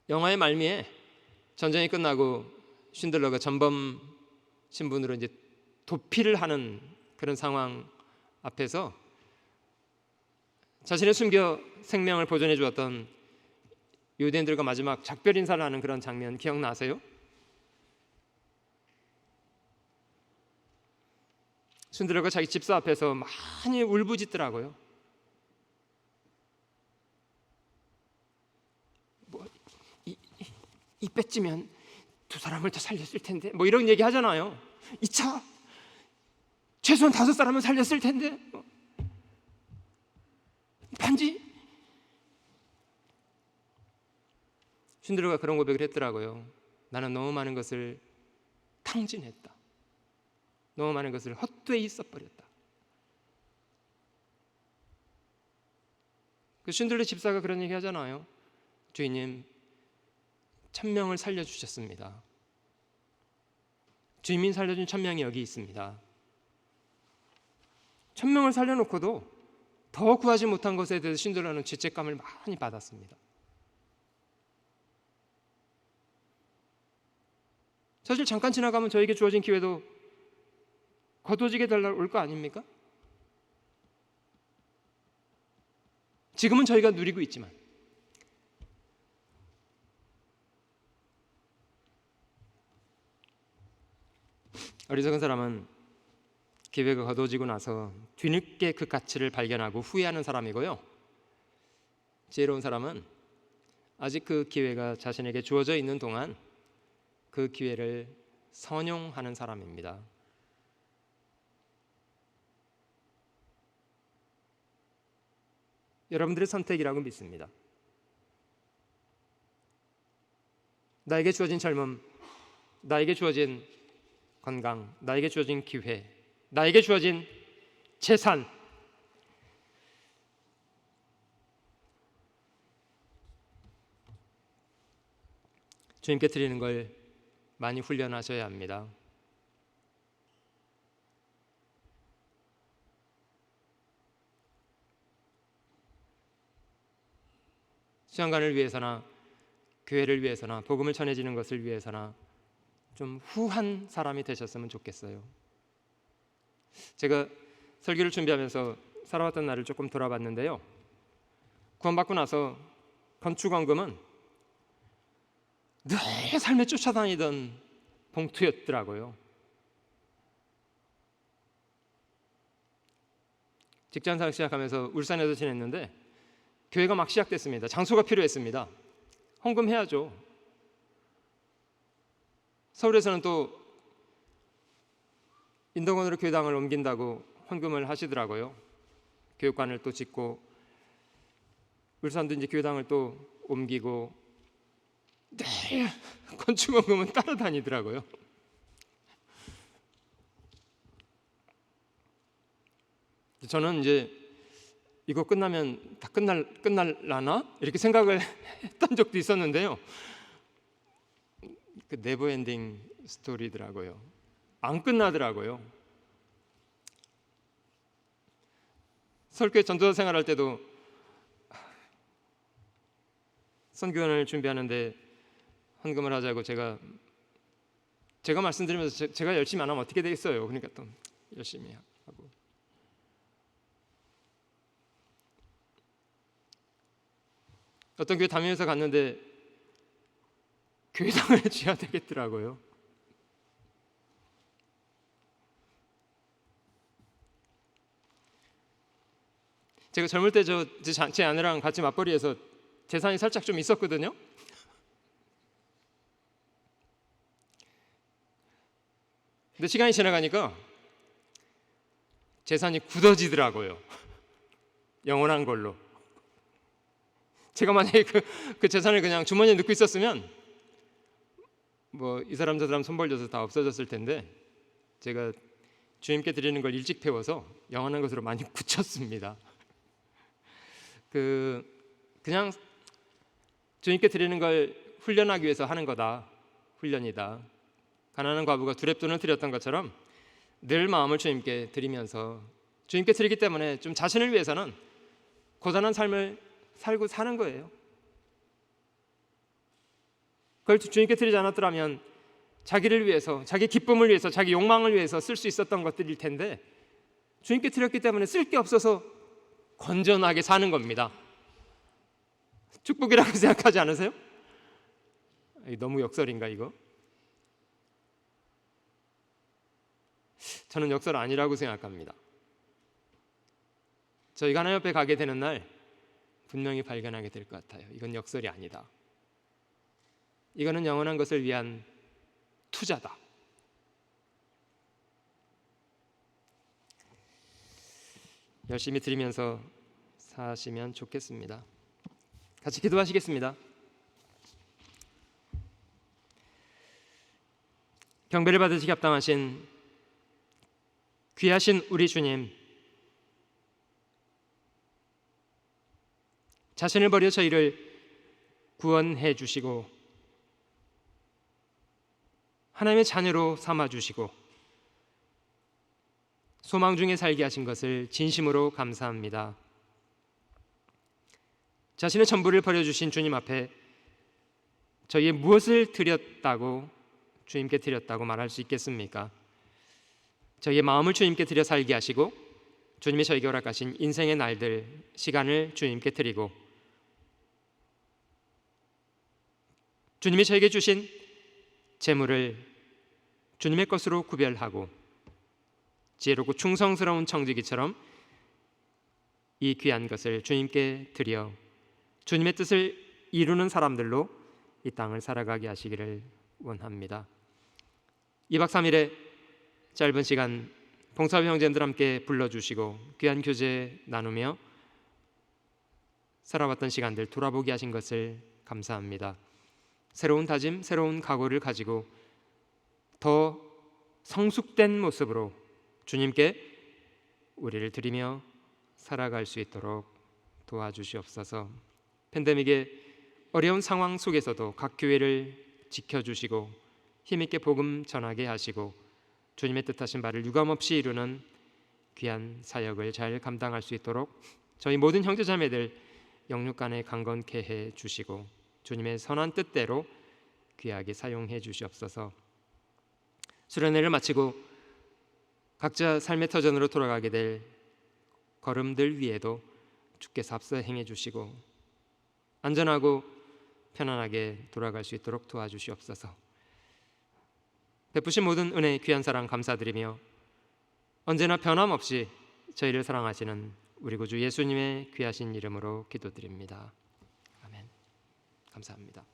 Speaker 1: 영화의 말미에 전쟁이 끝나고 쉰들러가 전범 신분으로 이제 도피를 하는 그런 상황 앞에서 자신의 숨겨 생명을 보존해 주었던 유대인들과 마지막 작별 인사를 하는 그런 장면 기억나세요? 쉰들러가 자기 집사 앞에서 많이 울부짖더라고요. 뭐 이 빼찌면 두 사람을 더 살렸을 텐데 뭐 이런 얘기 하잖아요. 이 차 최소한 5사람은 살렸을 텐데 반지 쉰들러가 그런 고백을 했더라고요. 나는 너무 많은 것을 탕진했다. 너무 많은 것을 헛되이 써버렸다. 그 쉰들러 집사가 그런 얘기 하잖아요. 주인님 1000명을 살려주셨습니다. 주인이 살려준 1000명이 여기 있습니다. 1000명을 살려놓고도 더 구하지 못한 것에 대해서 쉰들러는 죄책감을 많이 받았습니다. 사실 잠깐 지나가면 저에게 주어진 기회도 거둬지게 될 날 올 거 아닙니까? 지금은 저희가 누리고 있지만 어리석은 사람은 기회가 거둬지고 나서 뒤늦게 그 가치를 발견하고 후회하는 사람이고요. 지혜로운 사람은 아직 그 기회가 자신에게 주어져 있는 동안 그 기회를 선용하는 사람입니다. 여러분들의 선택이라고 믿습니다. 나에게 주어진 젊음, 나에게 주어진 건강, 나에게 주어진 기회, 나에게 주어진 재산, 주님께 드리는 걸 많이 훈련하셔야 합니다. 수양관을 위해서나 교회를 위해서나 복음을 전해지는 것을 위해서나 좀 후한 사람이 되셨으면 좋겠어요. 제가 설교를 준비하면서 살아왔던 날을 조금 돌아봤는데요. 구원받고 나서 건축원금은 늘 삶에 쫓아다니던 봉투였더라고요. 직장생활 시작하면서 울산에서 지냈는데 교회가 막 시작됐습니다. 장소가 필요했습니다. 헌금해야죠. 서울에서는 또 인덕원으로 교당을 옮긴다고 헌금을 하시더라고요. 교육관을 또 짓고 울산도 이제 교당을 또 옮기고 늘 건축원금은 따라다니더라고요. 저는 이제 이거 끝나면 다 끝날라나 이렇게 생각을 했던 적도 있었는데요. 그 네버엔딩 스토리더라고요. 안 끝나더라고요. 설교회 전도사 생활할 때도 선교원을 준비하는데 헌금을 하자고 제가 제가 말씀드리면서 제가 열심히 안 하면 어떻게 되겠어요? 그러니까 또 열심히 하고. 어떤 교회 다니면서 갔는데 교회당을 쥐어야 되겠더라고요. 제가 젊을 때 제 아내랑 같이 맞벌이해서 재산이 살짝 좀 있었거든요. 근데 시간이 지나가니까 재산이 굳어지더라고요. 영원한 걸로. 제가 만약에 그 재산을 그냥 주머니에 넣고 있었으면 뭐 이 사람 저 사람 손 벌려서 다 없어졌을 텐데, 제가 주님께 드리는 걸 일찍 태워서 영원한 것으로 많이 굳혔습니다. 그냥 주님께 드리는 걸 훈련하기 위해서 하는 거다. 훈련이다. 가난한 과부가 두렙돈을 드렸던 것처럼 늘 마음을 주님께 드리면서, 주님께 드리기 때문에 좀 자신을 위해서는 고단한 삶을 살고 사는 거예요. 그걸 주님께 드리지 않았더라면 자기를 위해서, 자기 기쁨을 위해서, 자기 욕망을 위해서 쓸 수 있었던 것들일 텐데, 주님께 드렸기 때문에 쓸 게 없어서 건전하게 사는 겁니다. 축복이라고 생각하지 않으세요? 너무 역설인가 이거? 저는 역설 아니라고 생각합니다. 저희가 하나님 앞에 가게 되는 날 분명히 발견하게 될 것 같아요. 이건 역설이 아니다. 이거는 영원한 것을 위한 투자다. 열심히 드리면서 사시면 좋겠습니다. 같이 기도하시겠습니다. 경배를 받으시기 합당하신 귀하신 우리 주님, 자신을 버려 저희를 구원해 주시고 하나님의 자녀로 삼아 주시고 소망 중에 살게 하신 것을 진심으로 감사합니다. 자신의 전부를 버려주신 주님 앞에 저희의 무엇을 드렸다고, 주님께 드렸다고 말할 수 있겠습니까? 저희의 마음을 주님께 드려 살게 하시고 주님이 저에게 허락하신 인생의 날들, 시간을 주님께 드리고 주님이 저에게 주신 재물을 주님의 것으로 구별하고 지혜롭고 충성스러운 청지기처럼 이 귀한 것을 주님께 드려 주님의 뜻을 이루는 사람들로 이 땅을 살아가게 하시기를 원합니다. 2박 3일의 짧은 시간 봉사부 형제님들 함께 불러주시고 귀한 교제 나누며 살아왔던 시간들 돌아보게 하신 것을 감사합니다. 새로운 다짐, 새로운 각오를 가지고 더 성숙된 모습으로 주님께 우리를 드리며 살아갈 수 있도록 도와주시옵소서. 팬데믹의 어려운 상황 속에서도 각 교회를 지켜주시고 힘있게 복음 전하게 하시고 주님의 뜻하신 바를 유감없이 이루는 귀한 사역을 잘 감당할 수 있도록 저희 모든 형제자매들 영육간에 강건케 해 주시고 주님의 선한 뜻대로 귀하게 사용해 주시옵소서. 수련회를 마치고 각자 삶의 터전으로 돌아가게 될 걸음들 위에도 주께서 앞서 행해 주시고 안전하고 편안하게 돌아갈 수 있도록 도와주시옵소서. 베푸신 모든 은혜 귀한 사랑 감사드리며 언제나 변함없이 저희를 사랑하시는 우리 구주 예수님의 귀하신 이름으로 기도드립니다. 아멘. 감사합니다.